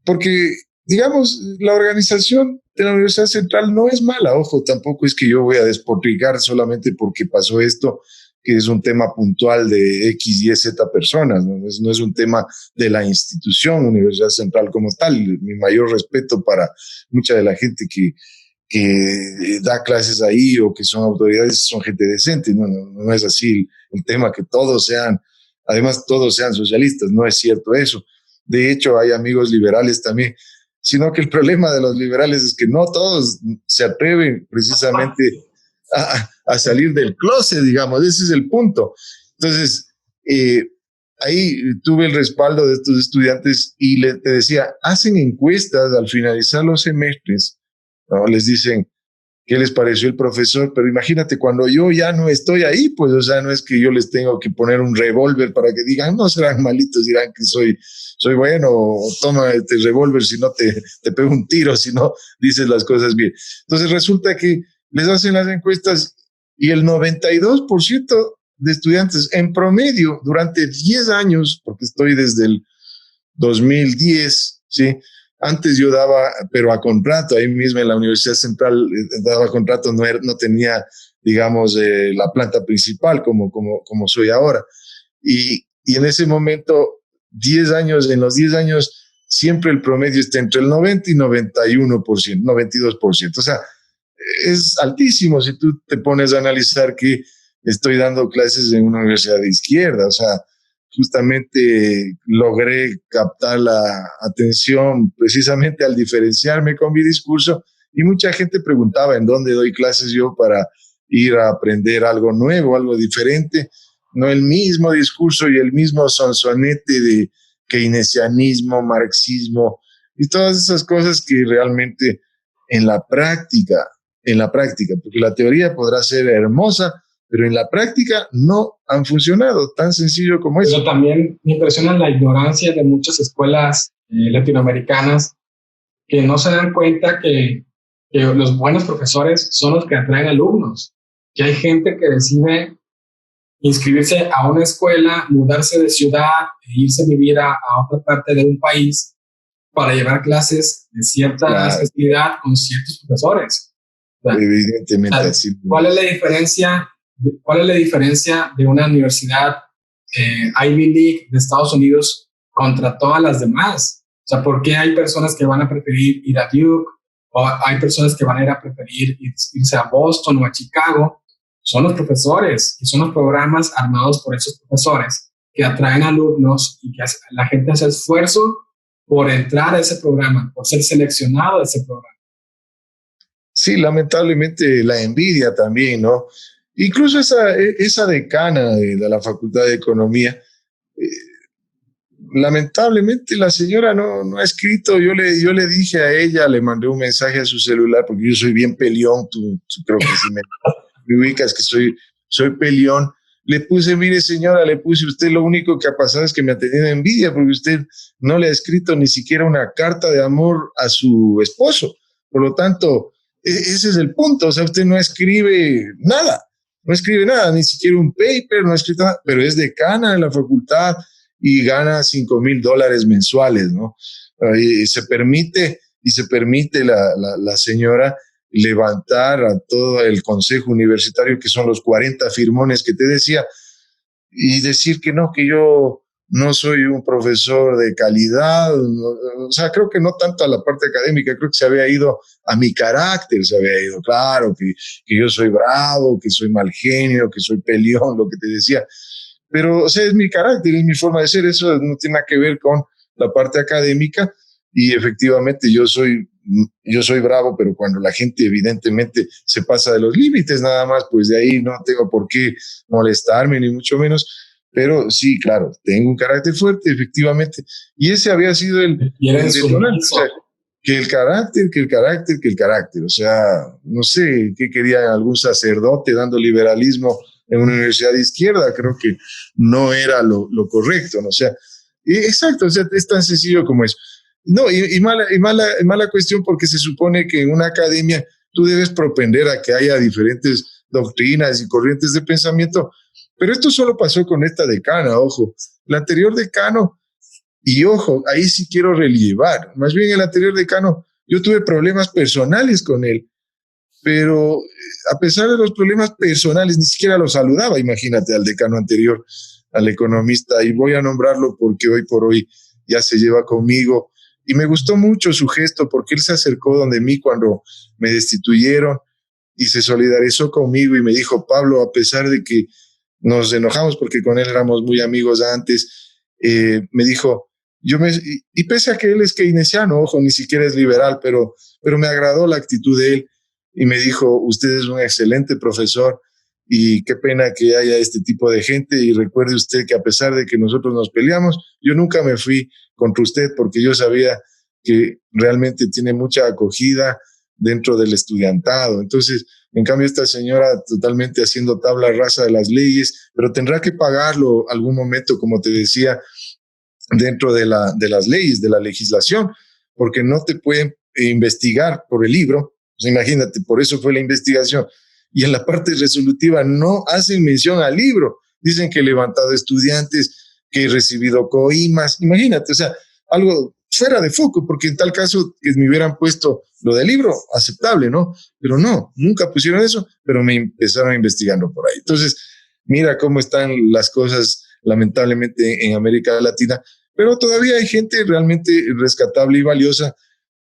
porque, digamos, la organización de la Universidad Central no es mala, ojo, tampoco es que yo voy a despotricar solamente porque pasó esto, que es un tema puntual de X, Y, Z personas, no es un tema de la institución Universidad Central como tal. Mi mayor respeto para mucha de la gente que da clases ahí o que son autoridades, son gente decente, no es así el tema que todos sean, además todos sean socialistas, no es cierto eso. De hecho, hay amigos liberales también, sino que el problema de los liberales es que no todos se atreven precisamente a salir del closet, digamos, ese es el punto. Entonces, ahí tuve el respaldo de estos estudiantes y te decía, hacen encuestas al finalizar los semestres, ¿no? Les dicen qué les pareció el profesor, pero imagínate, cuando yo ya no estoy ahí, pues, o sea, no es que yo les tengo que poner un revólver para que digan, no serán malitos, dirán que soy bueno, o toma este revólver, si no te pego un tiro, si no dices las cosas bien. Entonces resulta que les hacen las encuestas y el 92% de estudiantes en promedio durante 10 años, porque estoy desde el 2010, ¿sí? Antes yo daba, pero a contrato, ahí mismo en la Universidad Central daba contrato, no tenía, digamos, la planta principal como soy ahora. Y en ese momento, 10 años, en los 10 años, siempre el promedio está entre el 90 y 91%, 92%. O sea, es altísimo si tú te pones a analizar que estoy dando clases en una universidad de izquierda. O sea, justamente logré captar la atención precisamente al diferenciarme con mi discurso, y mucha gente preguntaba en dónde doy clases yo para ir a aprender algo nuevo, algo diferente, no el mismo discurso y el mismo sonsonete de keynesianismo, marxismo y todas esas cosas que realmente en la práctica, porque la teoría podrá ser hermosa, pero en la práctica no han funcionado, tan sencillo como eso. Pero también me impresiona la ignorancia de muchas escuelas latinoamericanas que no se dan cuenta que los buenos profesores son los que atraen alumnos, que hay gente que decide inscribirse a una escuela, mudarse de ciudad e irse a vivir a otra parte de un país para llevar clases de cierta especialidad con ciertos profesores. Evidentemente así. ¿Cuál es la diferencia? ¿Cuál es la diferencia de una universidad Ivy League de Estados Unidos contra todas las demás? O sea, ¿por qué hay personas que van a preferir ir a Duke o hay personas que van a ir a preferir irse a Boston o a Chicago? Son los profesores y son los programas armados por esos profesores que atraen alumnos y que la gente hace esfuerzo por entrar a ese programa, por ser seleccionado a ese programa. Sí, lamentablemente la envidia también, ¿no? Incluso esa decana de la Facultad de Economía, lamentablemente la señora no ha escrito. Yo le dije a ella, le mandé un mensaje a su celular, porque yo soy bien peleón, tú creo que sí me ubicas que soy peleón. Le puse, mire señora, usted lo único que ha pasado es que me ha tenido envidia, porque usted no le ha escrito ni siquiera una carta de amor a su esposo. Por lo tanto, ese es el punto. O sea, usted no escribe nada, ni siquiera un paper, no ha escrito nada, pero es decana de la facultad y gana $5,000 mensuales, ¿no? Y se permite la señora levantar a todo el consejo universitario, que son los 40 firmones que te decía, y decir que yo no soy un profesor de calidad. O sea, creo que no tanto a la parte académica, creo que se había ido a mi carácter, claro, que yo soy bravo, que soy mal genio, que soy peleón, lo que te decía. Pero, o sea, es mi carácter, es mi forma de ser, eso no tiene nada que ver con la parte académica. Y efectivamente yo soy bravo, pero cuando la gente evidentemente se pasa de los límites nada más, pues de ahí no tengo por qué molestarme, ni mucho menos. Pero sí, claro, tengo un carácter fuerte, efectivamente. Y ese había sido el detonante. O sea, que el carácter. O sea, no sé qué quería algún sacerdote dando liberalismo en una universidad de izquierda. Creo que no era lo correcto, ¿no? O sea, exacto, o sea, es tan sencillo como eso. No, y mala cuestión, porque se supone que en una academia tú debes propender a que haya diferentes doctrinas y corrientes de pensamiento, pero esto solo pasó con esta decana, ojo. El anterior decano, y ojo, ahí sí quiero relevar, más bien el anterior decano, yo tuve problemas personales con él, pero a pesar de los problemas personales, ni siquiera lo saludaba, imagínate, al decano anterior, al economista, y voy a nombrarlo porque hoy por hoy ya se lleva conmigo. Y me gustó mucho su gesto, porque él se acercó donde mí cuando me destituyeron y se solidarizó conmigo y me dijo: Pablo, a pesar de que nos enojamos porque con él éramos muy amigos antes, me dijo, y pese a que él es keynesiano, ojo, ni siquiera es liberal, pero me agradó la actitud de él y me dijo: usted es un excelente profesor y qué pena que haya este tipo de gente. Y recuerde usted que a pesar de que nosotros nos peleamos, yo nunca me fui contra usted porque yo sabía que realmente tiene mucha acogida dentro del estudiantado. Entonces, en cambio, esta señora totalmente haciendo tabla rasa de las leyes, pero tendrá que pagarlo algún momento, como te decía, dentro de las leyes, de la legislación, porque no te pueden investigar por el libro. Pues imagínate, por eso fue la investigación. Y en la parte resolutiva no hacen mención al libro. Dicen que he levantado estudiantes, que he recibido coimas. Imagínate, o sea, algo fuera de foco, porque en tal caso que me hubieran puesto lo del libro, aceptable, ¿no? Pero no, nunca pusieron eso, pero me empezaron investigando por ahí. Entonces, mira cómo están las cosas, lamentablemente, en América Latina, pero todavía hay gente realmente rescatable y valiosa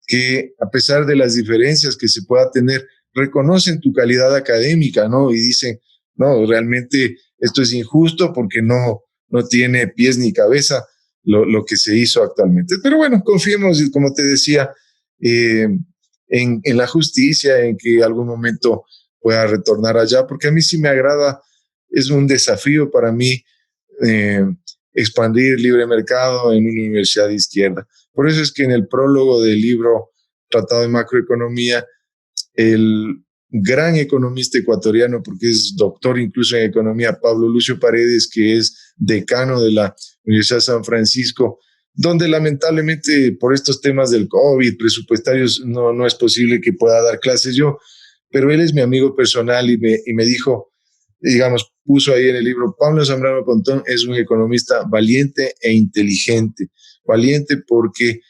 que, a pesar de las diferencias que se pueda tener, reconocen tu calidad académica, ¿no? Y dicen, no, realmente esto es injusto porque no tiene pies ni cabeza lo que se hizo actualmente. Pero bueno, confiemos, como te decía, en la justicia, en que algún momento pueda retornar allá, porque a mí sí me agrada, es un desafío para mí expandir libre mercado en una universidad de izquierda. Por eso es que en el prólogo del libro Tratado de Macroeconomía, el gran economista ecuatoriano, porque es doctor incluso en economía, Pablo Lucio Paredes, que es decano de la Universidad de San Francisco, donde lamentablemente por estos temas del COVID, presupuestarios, no es posible que pueda dar clases yo, pero él es mi amigo personal y me dijo, digamos, puso ahí en el libro, Pablo Zambrano Pontón es un economista valiente e inteligente. Valiente porque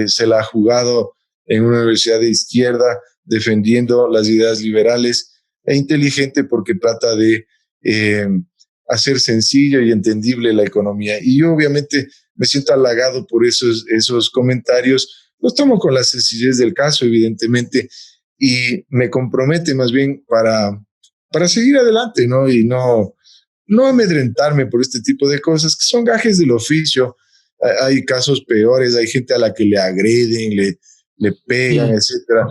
se la ha jugado en una universidad de izquierda defendiendo las ideas liberales, e inteligente porque trata de hacer sencillo y entendible la economía. Y yo obviamente me siento halagado por esos comentarios. Los tomo con la sencillez del caso, evidentemente, y me compromete más bien para seguir adelante, ¿no? Y no amedrentarme por este tipo de cosas que son gajes del oficio. Hay casos peores, hay gente a la que le agreden, le pegan, sí, etcétera.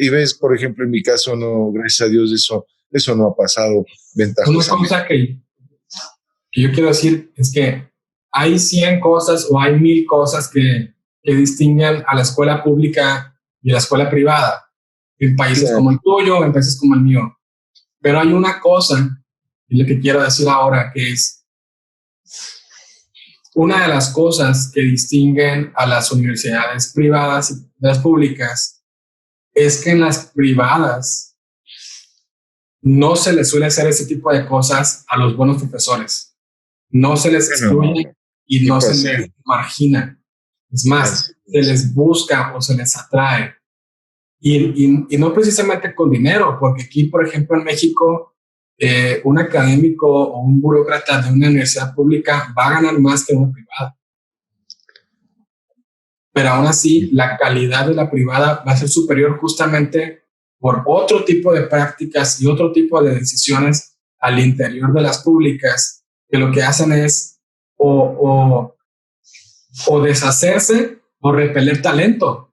Y ves, por ejemplo, en mi caso, no, gracias a Dios, eso no ha pasado ventajosamente. Una cosa que yo quiero decir es que hay 100 cosas o hay 1000 cosas que distinguen a la escuela pública y a la escuela privada en países como el tuyo, en países como el mío. Pero hay una cosa, y lo que quiero decir ahora, que es una de las cosas que distinguen a las universidades privadas y las públicas es que en las privadas no se les suele hacer ese tipo de cosas a los buenos profesores. No se les excluye y no se les margina. Es más, se les busca o se les atrae. Y no precisamente con dinero, porque aquí, por ejemplo, en México, un académico o un burócrata de una universidad pública va a ganar más que una privada. Pero aún así, la calidad de la privada va a ser superior justamente por otro tipo de prácticas y otro tipo de decisiones al interior de las públicas, que lo que hacen es o deshacerse o repeler talento.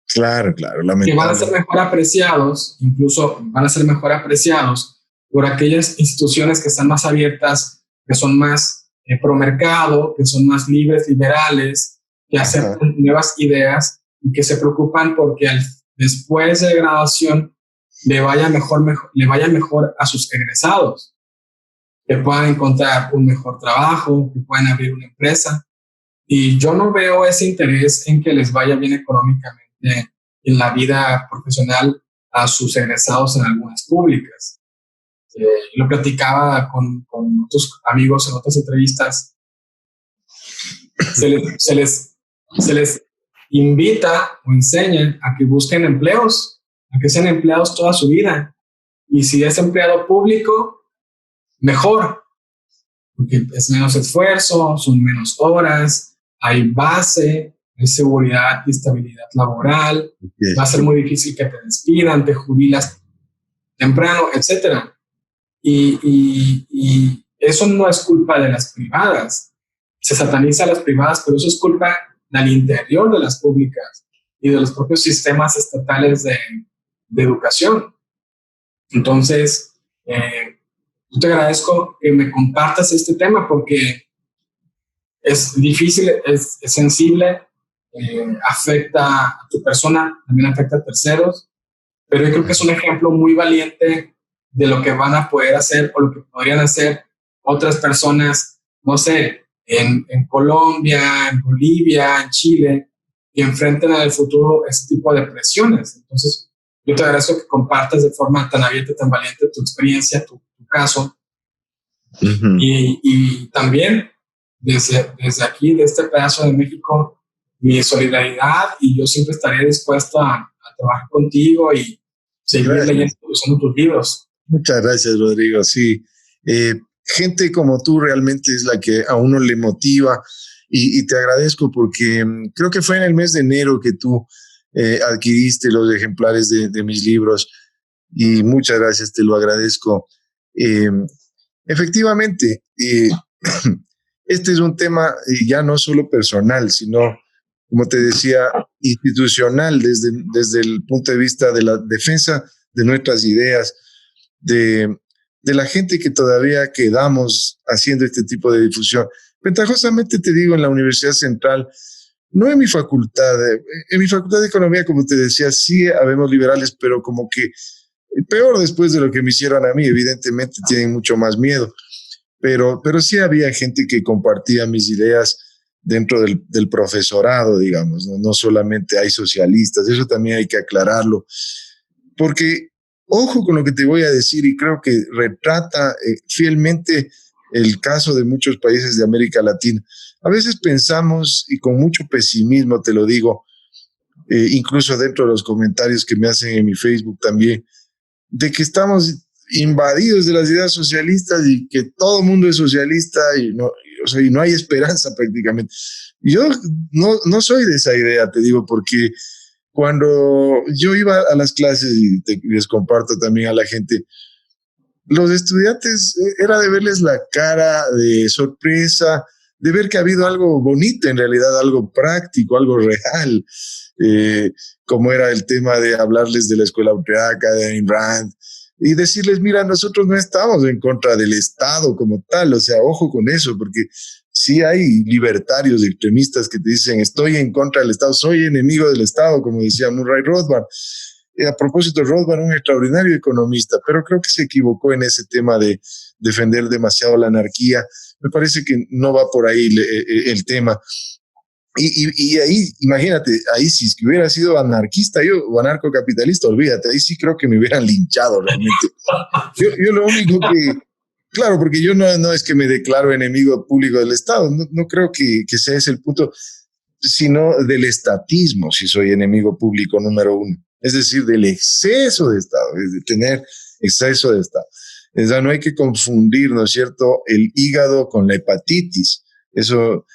Claro, que van a ser mejor apreciados, incluso van a ser mejor apreciados por aquellas instituciones que están más abiertas, que son más pro mercado, que son más libres, liberales, que aceptan nuevas ideas y que se preocupan porque después de graduación le vaya mejor a sus egresados, que puedan encontrar un mejor trabajo, que puedan abrir una empresa. Y yo no veo ese interés en que les vaya bien económicamente en la vida profesional a sus egresados en algunas públicas. Lo platicaba con otros amigos en otras entrevistas. Se les invita o enseña a que busquen empleos, a que sean empleados toda su vida. Y si es empleado público, mejor, porque es menos esfuerzo, son menos horas, hay base, hay seguridad y estabilidad laboral, va a ser muy difícil que te despidan, te jubilas temprano, etc. Y eso no es culpa de las privadas. Se sataniza a las privadas, pero eso es culpa del interior de las públicas y de los propios sistemas estatales de educación. Entonces, yo te agradezco que me compartas este tema porque es difícil, es sensible, afecta a tu persona, también afecta a terceros, pero yo creo que es un ejemplo muy valiente de lo que van a poder hacer o lo que podrían hacer otras personas, no sé, en Colombia, en Bolivia, en Chile, que enfrenten en el futuro este tipo de presiones. Entonces, yo te agradezco que compartas de forma tan abierta, tan valiente tu experiencia, tu caso. Uh-huh. Y también desde aquí, de este pedazo de México, mi solidaridad, y yo siempre estaré dispuesto a trabajar contigo y seguir leyendo tus libros. Muchas gracias, Rodrigo. Sí, gente como tú realmente es la que a uno le motiva y te agradezco porque creo que fue en el mes de enero que tú adquiriste los ejemplares de mis libros y muchas gracias, te lo agradezco. Efectivamente, este es un tema ya no solo personal, sino, como te decía, institucional desde el punto de vista de la defensa de nuestras ideas, de la gente que todavía quedamos haciendo este tipo de difusión. Ventajosamente te digo, en la Universidad Central, no en mi facultad de Economía, como te decía, sí habemos liberales, pero como que peor después de lo que me hicieron a mí, evidentemente tienen mucho más miedo, pero sí había gente que compartía mis ideas dentro del profesorado, digamos, ¿no? No solamente hay socialistas, eso también hay que aclararlo, porque ojo con lo que te voy a decir y creo que retrata fielmente el caso de muchos países de América Latina. A veces pensamos, y con mucho pesimismo te lo digo, incluso dentro de los comentarios que me hacen en mi Facebook también, de que estamos invadidos de las ideas socialistas y que todo el mundo es socialista y no hay esperanza prácticamente. Yo no soy de esa idea, te digo, porque cuando yo iba a las clases y les comparto también a la gente, los estudiantes era de verles la cara de sorpresa, de ver que ha habido algo bonito, en realidad algo práctico, algo real, como era el tema de hablarles de la escuela austriaca, de Ayn Rand, y decirles, mira, nosotros no estamos en contra del Estado como tal, o sea, ojo con eso, porque sí hay libertarios extremistas que te dicen, estoy en contra del Estado, soy enemigo del Estado, como decía Murray Rothbard. A propósito, Rothbard, un extraordinario economista, pero creo que se equivocó en ese tema de defender demasiado la anarquía. Me parece que no va por ahí el tema. Y ahí, imagínate, ahí si hubiera sido anarquista yo o anarcocapitalista, olvídate, ahí sí creo que me hubieran linchado realmente. Yo lo único que, claro, porque yo no es que me declaro enemigo público del Estado, no creo que sea ese el punto, sino del estatismo, si soy enemigo público número uno. Es decir, del exceso de Estado, es de tener exceso de Estado. O sea, no hay que confundir, ¿no es cierto?, el hígado con la hepatitis. Eso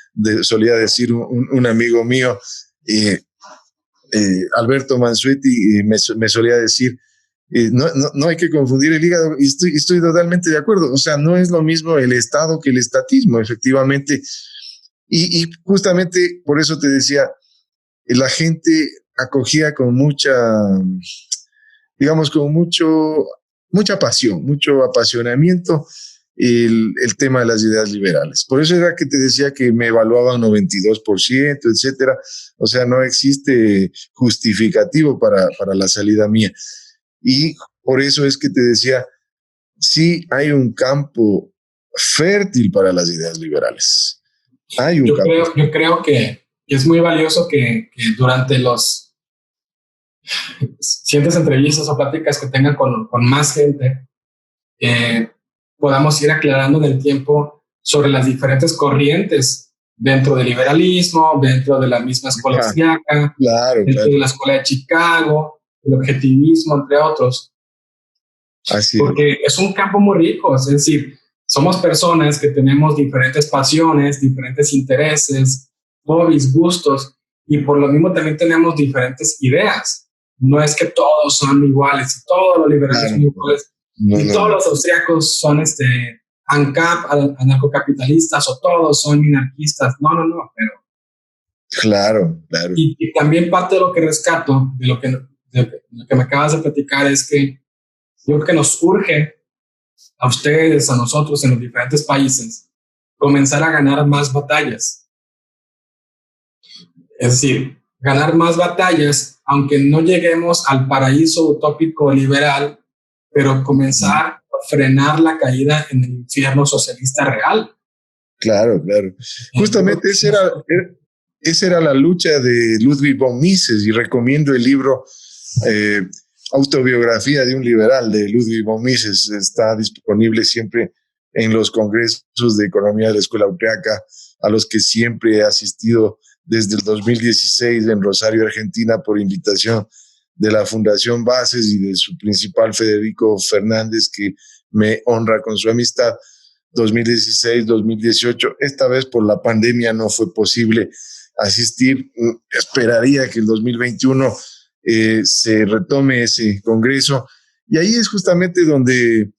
solía decir un amigo mío, Alberto Mansuetti, me solía decir, no hay que confundir el hígado, y estoy totalmente de acuerdo. O sea, no es lo mismo el Estado que el estatismo, efectivamente. Y justamente por eso te decía, la gente acogía con mucha pasión, mucho apasionamiento el tema de las ideas liberales. Por eso era que te decía que me evaluaban 92%, etcétera. O sea, no existe justificativo para la salida mía. Y por eso es que te decía, sí hay un campo fértil para las ideas liberales. Hay un campo. Yo creo que es muy valioso que durante los siguientes entrevistas o pláticas que tengan con más gente, podamos ir aclarando en el tiempo sobre las diferentes corrientes dentro del liberalismo, dentro de la misma escuela austriaca, dentro de la escuela de Chicago, el objetivismo, entre otros. Así porque es un campo muy rico, es decir, somos personas que tenemos diferentes pasiones, diferentes intereses, hobbies, gustos, y por lo mismo también tenemos diferentes ideas. No es que todos son iguales, y todos los liberales son iguales, todos los austriacos son ANCAP, anarcocapitalistas, o todos son minarquistas. No, pero... Claro. Y también parte de lo que rescato, de lo que me acabas de platicar, es que Yo creo que nos urge a ustedes, a nosotros en los diferentes países, comenzar a ganar más batallas. Es decir, ganar más batallas, aunque no lleguemos al paraíso utópico liberal, pero comenzar a frenar la caída en el infierno socialista real. Claro, claro. Justamente esa era la lucha de Ludwig von Mises, y recomiendo el libro Autobiografía de un liberal de Ludwig von Mises. Está disponible siempre en los congresos de economía de la Escuela Austriaca, a los que siempre he asistido desde el 2016 en Rosario, Argentina, por invitación de la Fundación Bases y de su principal, Federico Fernández, que me honra con su amistad. 2016, 2018, esta vez por la pandemia no fue posible asistir. Esperaría que el 2021 se retome ese congreso, y ahí es justamente donde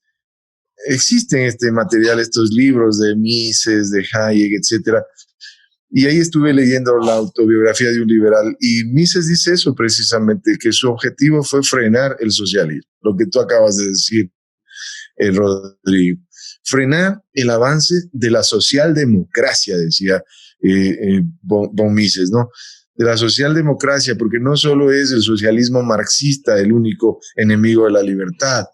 existen este material, estos libros de Mises, de Hayek, etcétera. Y ahí estuve leyendo la autobiografía de un liberal, y Mises dice eso precisamente, que su objetivo fue frenar el socialismo, lo que tú acabas de decir, Rodrigo. Frenar el avance de la socialdemocracia, decía von Mises, ¿no? De la socialdemocracia, porque no solo es el socialismo marxista el único enemigo de la libertad,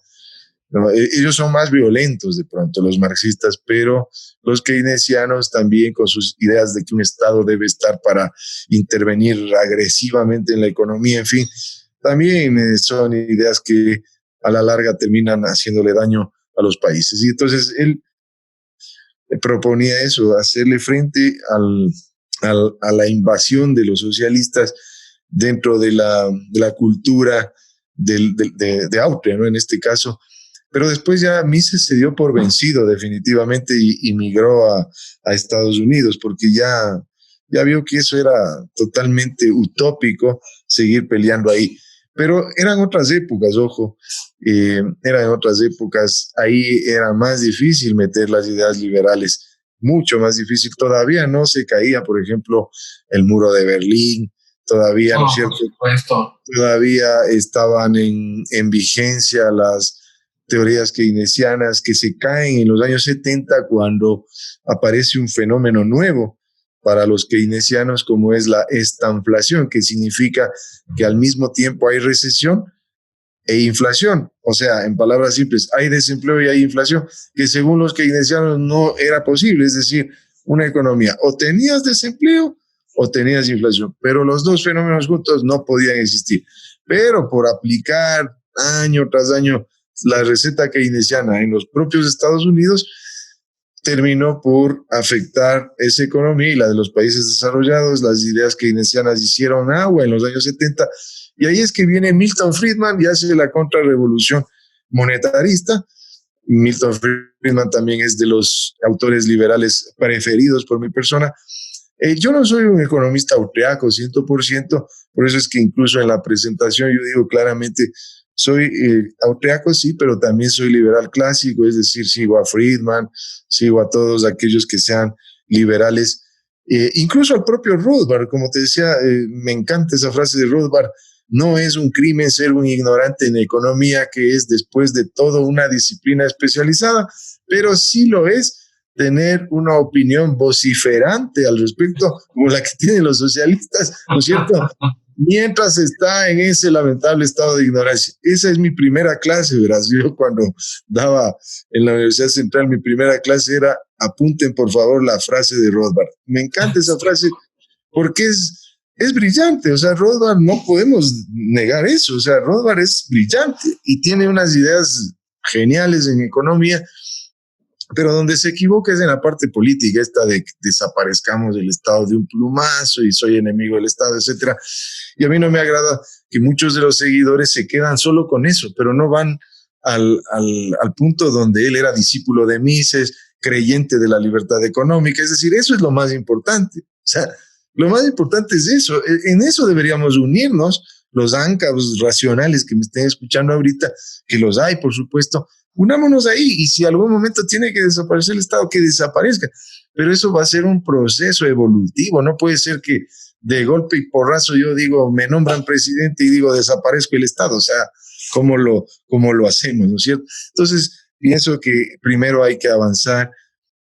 ¿no? Ellos son más violentos de pronto, los marxistas, pero los keynesianos también, con sus ideas de que un Estado debe estar para intervenir agresivamente en la economía, en fin, también son ideas que a la larga terminan haciéndole daño a los países. Y entonces él proponía eso, hacerle frente a la invasión de los socialistas dentro de la cultura de Austria, ¿no? En este caso. Pero después ya Mises se dio por vencido definitivamente y migró a Estados Unidos, porque ya vio que eso era totalmente utópico seguir peleando ahí. Pero eran otras épocas, ojo, eran otras épocas. Ahí era más difícil meter las ideas liberales, mucho más difícil. Todavía no se caía, por ejemplo, el muro de Berlín, todavía, ¿no es cierto? Por supuesto. Todavía estaban en vigencia las teorías keynesianas, que se caen en los años 70 cuando aparece un fenómeno nuevo para los keynesianos, como es la estanflación, que significa que al mismo tiempo hay recesión e inflación. O sea, en palabras simples, hay desempleo y hay inflación, que según los keynesianos no era posible. Es decir, una economía, o tenías desempleo o tenías inflación, pero los dos fenómenos juntos no podían existir. Pero por aplicar año tras año la receta keynesiana en los propios Estados Unidos, terminó por afectar esa economía y la de los países desarrollados. Las ideas keynesianas hicieron agua en los años 70, y ahí es que viene Milton Friedman y hace la contrarrevolución monetarista. Milton Friedman también es de los autores liberales preferidos por mi persona. Yo no soy un economista austriaco 100%, por eso es que incluso en la presentación yo digo claramente, soy austriaco, sí, pero también soy liberal clásico, es decir, sigo a Friedman, sigo a todos aquellos que sean liberales, incluso al propio Rothbard. Como te decía, me encanta esa frase de Rothbard: no es un crimen ser un ignorante en economía, que es después de todo una disciplina especializada, pero sí lo es tener una opinión vociferante al respecto, como la que tienen los socialistas, ¿no es cierto? Mientras está en ese lamentable estado de ignorancia. Esa es mi primera clase, verás. Yo cuando daba en la Universidad Central, mi primera clase era: apunten por favor la frase de Rothbard. Me encanta esa frase porque es brillante. O sea, Rothbard, no podemos negar eso. O sea, Rothbard es brillante y tiene unas ideas geniales en economía, pero donde se equivoca es en la parte política, esta de que desaparezcamos del Estado de un plumazo y soy enemigo del Estado, etcétera. Y a mí no me agrada que muchos de los seguidores se quedan solo con eso, pero no van al punto donde él era discípulo de Mises, creyente de la libertad económica. Es decir, eso es lo más importante. O sea, lo más importante es eso. En eso deberíamos unirnos, los áncaros racionales que me estén escuchando ahorita, que los hay, por supuesto. Unámonos ahí, y si algún momento tiene que desaparecer el Estado, que desaparezca. Pero eso va a ser un proceso evolutivo. No puede ser que de golpe y porrazo yo digo, me nombran presidente y digo, desaparezco el Estado. O sea, cómo lo hacemos, ¿no es cierto? Entonces, pienso que primero hay que avanzar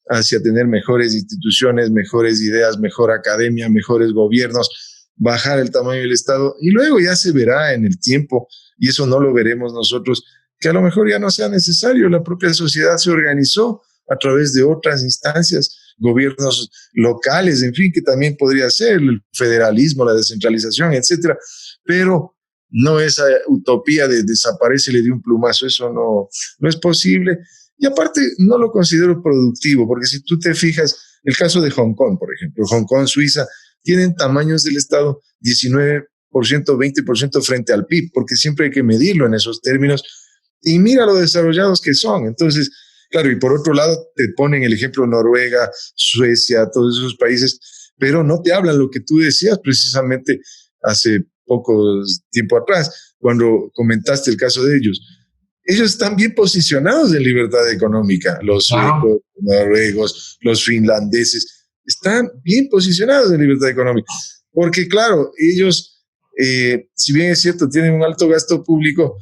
hacia tener mejores instituciones, mejores ideas, mejor academia, mejores gobiernos, bajar el tamaño del Estado y luego ya se verá en el tiempo, y eso no lo veremos nosotros, que a lo mejor ya no sea necesario. La propia sociedad se organizó a través de otras instancias, gobiernos locales, en fin, que también podría ser el federalismo, la descentralización, etcétera, pero no esa utopía de desaparecerle de un plumazo, eso no es posible. Y aparte, no lo considero productivo, porque si tú te fijas, el caso de Hong Kong, por ejemplo, Hong Kong, Suiza, tienen tamaños del Estado 19%, 20% frente al PIB, porque siempre hay que medirlo en esos términos, y mira lo desarrollados que son. Entonces, claro, y por otro lado, te ponen el ejemplo Noruega, Suecia, todos esos países, pero no te hablan lo que tú decías precisamente hace poco tiempo atrás, cuando comentaste el caso de ellos. Ellos están bien posicionados en libertad económica, los suecos, los noruegos, los finlandeses, están bien posicionados en libertad económica, porque claro, ellos, si bien es cierto, tienen un alto gasto público,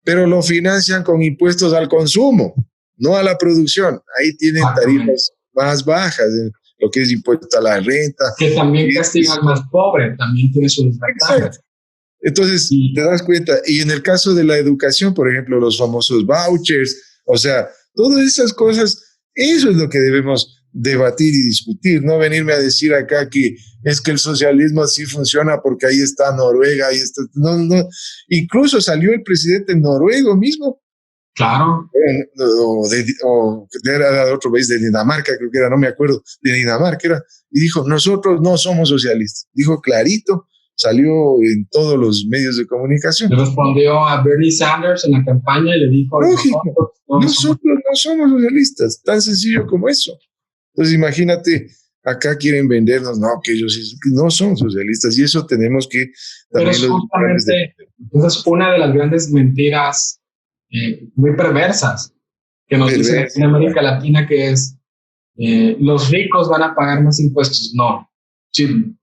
pero lo financian con impuestos al consumo, no a la producción. Ahí tienen tarifas más bajas, lo que es impuesto a la renta. Que también castiga al más pobre, también tiene su desventaja. Entonces, te das cuenta, y en el caso de la educación, por ejemplo, los famosos vouchers, o sea, todas esas cosas, eso es lo que debemos debatir y discutir, no venirme a decir acá que es que el socialismo así funciona porque ahí está Noruega, ahí está, no, incluso salió el presidente noruego mismo. Claro. O era de otro país, de Dinamarca, creo que era, no me acuerdo, de Dinamarca era, y dijo, nosotros no somos socialistas, dijo clarito, salió en todos los medios de comunicación. Le respondió a Bernie Sanders en la campaña y le dijo, nosotros no somos socialistas, tan sencillo como eso. Entonces imagínate, acá quieren vendernos, no, que ellos no son socialistas, y eso tenemos que también... Pero justamente, esa es una de las grandes mentiras muy perversas que nos dicen en América Latina, que es los ricos van a pagar más impuestos. No,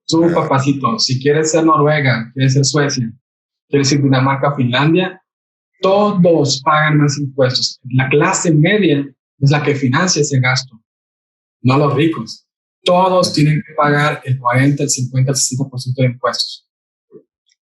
tú papacito, si quieres ser Noruega, quieres ser Suecia, quieres ir Dinamarca, Finlandia, todos pagan más impuestos. La clase media es la que financia ese gasto, no los ricos. Todos tienen que pagar el 40, el 50, el 60% de impuestos.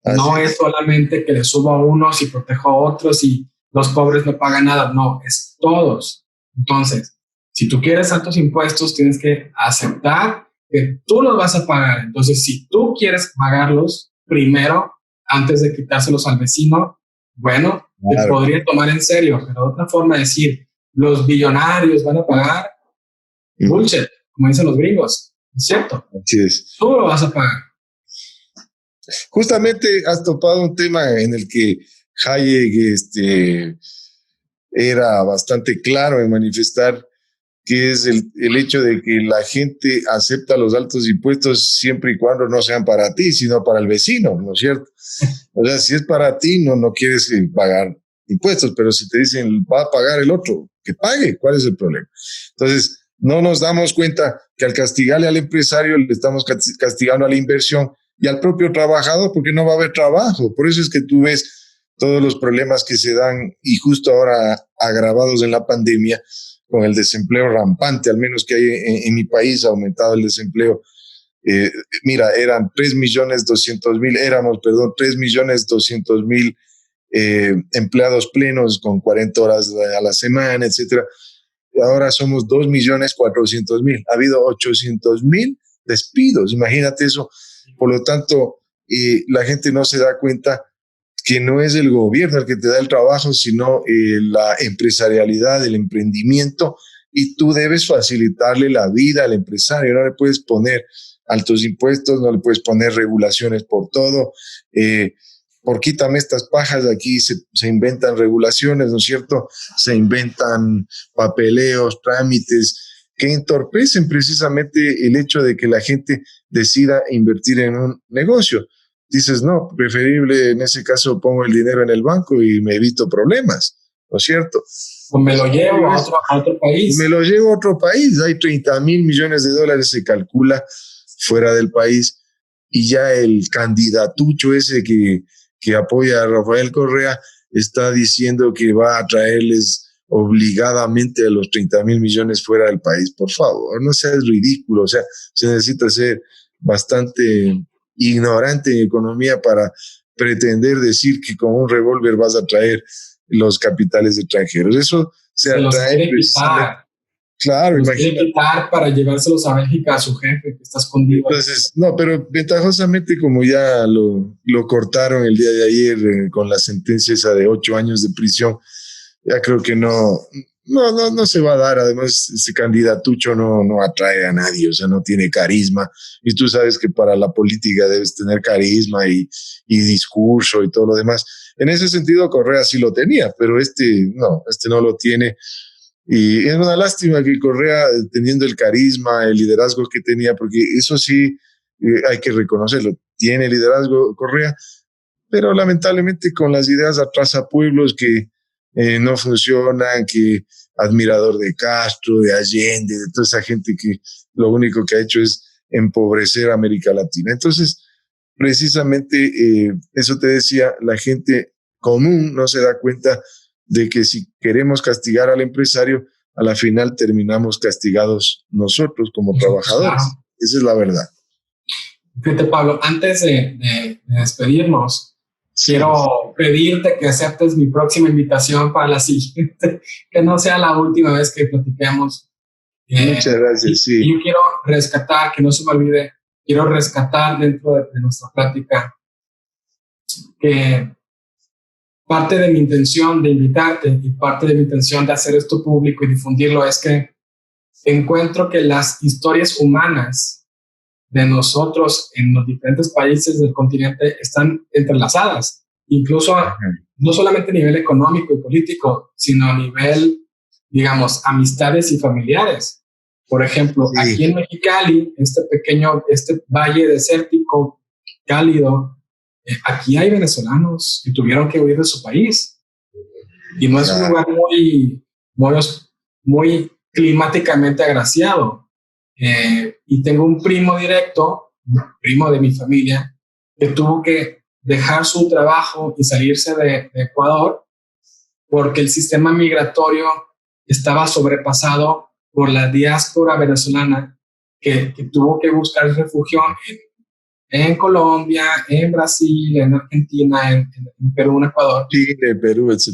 No es solamente que le subo a unos y protejo a otros y los pobres no pagan nada. No, es todos. Entonces, si tú quieres altos impuestos, tienes que aceptar que tú los vas a pagar. Entonces, si tú quieres pagarlos primero, antes de quitárselos al vecino, bueno, te podría tomar en serio. Pero otra forma de decir, los billonarios van a pagar, bullshit, como dicen los gringos. ¿Es cierto? Así es. Tú lo vas a pagar. Justamente has topado un tema en el que Hayek era bastante claro en manifestar, que es el hecho de que la gente acepta los altos impuestos siempre y cuando no sean para ti, sino para el vecino, ¿no es cierto? O sea, si es para ti, no quieres pagar impuestos, pero si te dicen va a pagar el otro, que pague, ¿cuál es el problema? Entonces, no nos damos cuenta que al castigarle al empresario le estamos castigando a la inversión y al propio trabajador, porque no va a haber trabajo. Por eso es que tú ves todos los problemas que se dan, y justo ahora agravados en la pandemia, con el desempleo rampante, al menos que hay en mi país, ha aumentado el desempleo. Mira, eran 3.200.000, éramos 3.200.000 empleados plenos con 40 horas a la semana, etcétera. Ahora somos 2.400.000. Ha habido 800.000 despidos, imagínate eso. Por lo tanto, la gente no se da cuenta que no es el gobierno el que te da el trabajo, sino la empresarialidad, el emprendimiento, y tú debes facilitarle la vida al empresario. No le puedes poner altos impuestos, no le puedes poner regulaciones por todo. Por quítame estas pajas, aquí se inventan regulaciones, ¿no es cierto? Se inventan papeleos, trámites que entorpecen precisamente el hecho de que la gente decida invertir en un negocio. Dices, no, preferible en ese caso pongo el dinero en el banco y me evito problemas, ¿no es cierto? O me lo llevo a otro país. Me lo llevo a otro país. Hay 30.000 millones de dólares, se calcula, fuera del país, y ya el candidatucho ese que apoya a Rafael Correa está diciendo que va a traerles obligadamente a los 30,000 millones fuera del país. Por favor, no seas ridículo. O sea, se necesita ser bastante ignorante en economía para pretender decir que con un revólver vas a traer los capitales extranjeros. Eso se atrae precisamente. Claro, los quiere quitar para llevárselos a Bélgica a su jefe que está escondido. Entonces, no, pero ventajosamente como ya lo cortaron el día de ayer con la sentencia esa de 8 años de prisión, ya creo que no se va a dar. Además, ese candidatucho no atrae a nadie, o sea, no tiene carisma. Y tú sabes que para la política debes tener carisma y discurso y todo lo demás. En ese sentido, Correa sí lo tenía, pero este no lo tiene. Y es una lástima que Correa, teniendo el carisma, el liderazgo que tenía, porque eso sí hay que reconocerlo, tiene liderazgo Correa, pero lamentablemente con las ideas atrasa pueblos que no funcionan, que admirador de Castro, de Allende, de toda esa gente que lo único que ha hecho es empobrecer a América Latina. Entonces, precisamente eso te decía, la gente común no se da cuenta de que si queremos castigar al empresario, a la final terminamos castigados nosotros como trabajadores. Claro. Esa es la verdad. Fíjate, Pablo, antes de despedirnos, quiero pedirte que aceptes mi próxima invitación para la siguiente, que no sea la última vez que platiquemos. Muchas gracias, sí. Y yo quiero rescatar, que no se me olvide, quiero rescatar dentro de nuestra plática que parte de mi intención de invitarte y parte de mi intención de hacer esto público y difundirlo es que encuentro que las historias humanas de nosotros en los diferentes países del continente están entrelazadas, incluso no solamente a nivel económico y político, sino a nivel, digamos, amistades y familiares. Por ejemplo, sí, aquí en Mexicali, este valle desértico cálido, aquí hay venezolanos que tuvieron que huir de su país y no es un lugar muy climáticamente agraciado. Y tengo un primo directo, primo de mi familia, que tuvo que dejar su trabajo y salirse de Ecuador porque el sistema migratorio estaba sobrepasado por la diáspora venezolana que tuvo que buscar refugio en Colombia, en Brasil, en Argentina, en Perú, en Ecuador. Chile, Perú, etc.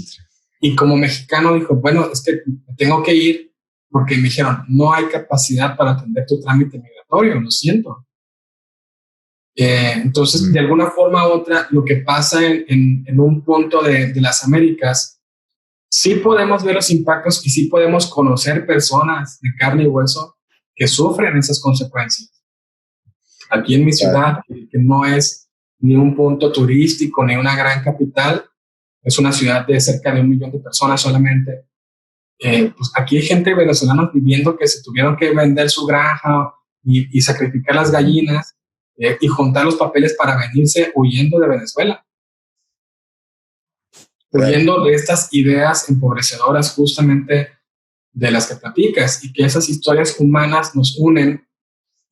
Y como mexicano dijo, bueno, es que tengo que ir porque me dijeron, no hay capacidad para atender tu trámite migratorio, lo siento. Entonces, de alguna forma u otra, lo que pasa en un punto de las Américas, sí podemos ver los impactos y sí podemos conocer personas de carne y hueso que sufren esas consecuencias. Aquí en mi ciudad, que no es ni un punto turístico, ni una gran capital, es una ciudad de cerca de 1 millón de personas solamente. Pues aquí hay gente venezolana viviendo que se tuvieron que vender su granja y sacrificar las gallinas y juntar los papeles para venirse huyendo de Venezuela. Huyendo de estas ideas empobrecedoras justamente de las que platicas y que esas historias humanas nos unen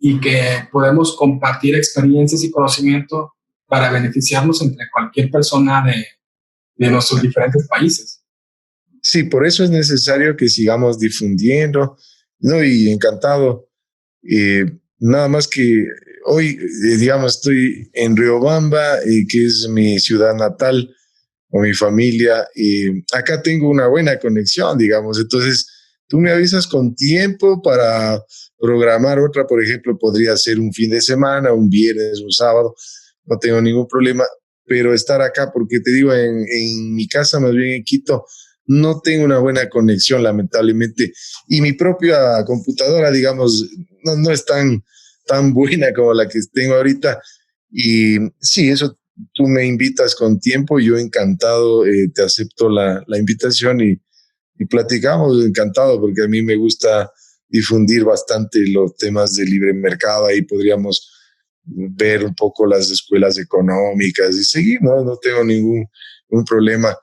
y que podemos compartir experiencias y conocimiento para beneficiarnos entre cualquier persona de nuestros diferentes países. Sí, por eso es necesario que sigamos difundiendo, ¿no? Y encantado. Nada más que hoy, digamos, estoy en Riobamba, que es mi ciudad natal, con mi familia, y acá tengo una buena conexión, digamos. Entonces, tú me avisas con tiempo para programar otra, por ejemplo, podría ser un fin de semana, un viernes, un sábado, no tengo ningún problema, pero estar acá, porque te digo, en mi casa, más bien en Quito, no tengo una buena conexión, lamentablemente, y mi propia computadora, digamos, no es tan buena como la que tengo ahorita, y sí, eso tú me invitas con tiempo, yo encantado te acepto la invitación y platicamos, encantado, porque a mí me gusta difundir bastante los temas de libre mercado. Ahí podríamos ver un poco las escuelas económicas y seguir, no tengo ningún problema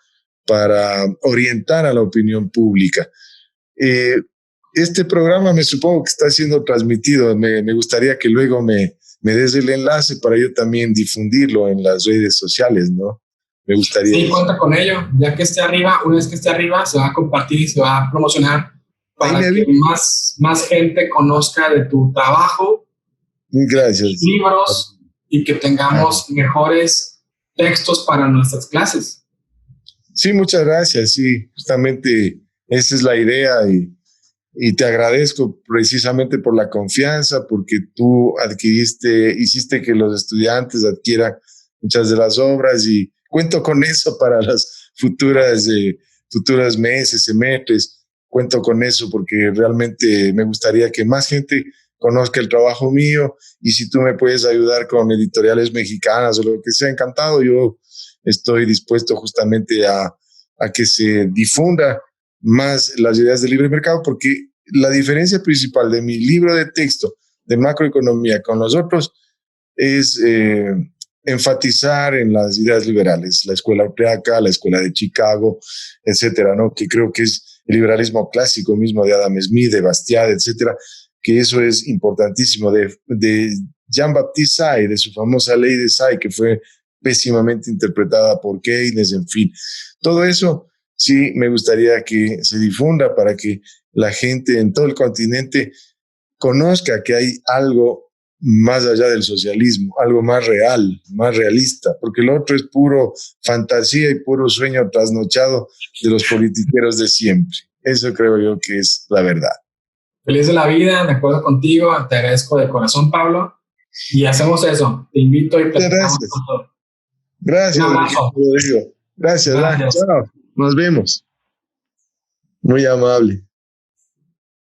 para orientar a la opinión pública. Este programa me supongo que está siendo transmitido, me gustaría que luego me des el enlace para yo también difundirlo en las redes sociales, ¿no? me gustaría. Sí, cuenta con ello. Ya que esté arriba, una vez que esté arriba, se va a compartir y se va a promocionar para que más gente conozca de tu trabajo, gracias, libros, y que tengamos mejores textos para nuestras clases. Sí, muchas gracias. Sí, justamente esa es la idea y te agradezco precisamente por la confianza, porque tú hiciste que los estudiantes adquieran muchas de las obras y cuento con eso para las futuras meses, semestres. Cuento con eso porque realmente me gustaría que más gente conozca el trabajo mío y si tú me puedes ayudar con editoriales mexicanas o lo que sea, encantado. Yo estoy dispuesto justamente a que se difunda más las ideas del libre mercado, porque la diferencia principal de mi libro de texto de macroeconomía con los otros es enfatizar en las ideas liberales, la escuela austriaca, la escuela de Chicago, etcétera, ¿no? Que creo que es el liberalismo clásico mismo de Adam Smith, de Bastiat, etcétera, que eso es importantísimo, de Jean-Baptiste Say, de su famosa ley de Say, que fue pésimamente interpretada por Keynes, en fin. Todo eso sí me gustaría que se difunda para que la gente en todo el continente conozca que hay algo más allá del socialismo, algo más real, más realista, porque lo otro es puro fantasía y puro sueño trasnochado de los politiqueros de siempre. Eso creo yo que es la verdad. Feliz de la vida, de acuerdo contigo, te agradezco de corazón, Pablo, y hacemos eso. Te invito y platicamos con todo. Gracias. Gracias. Chao. Nos vemos. Muy amable.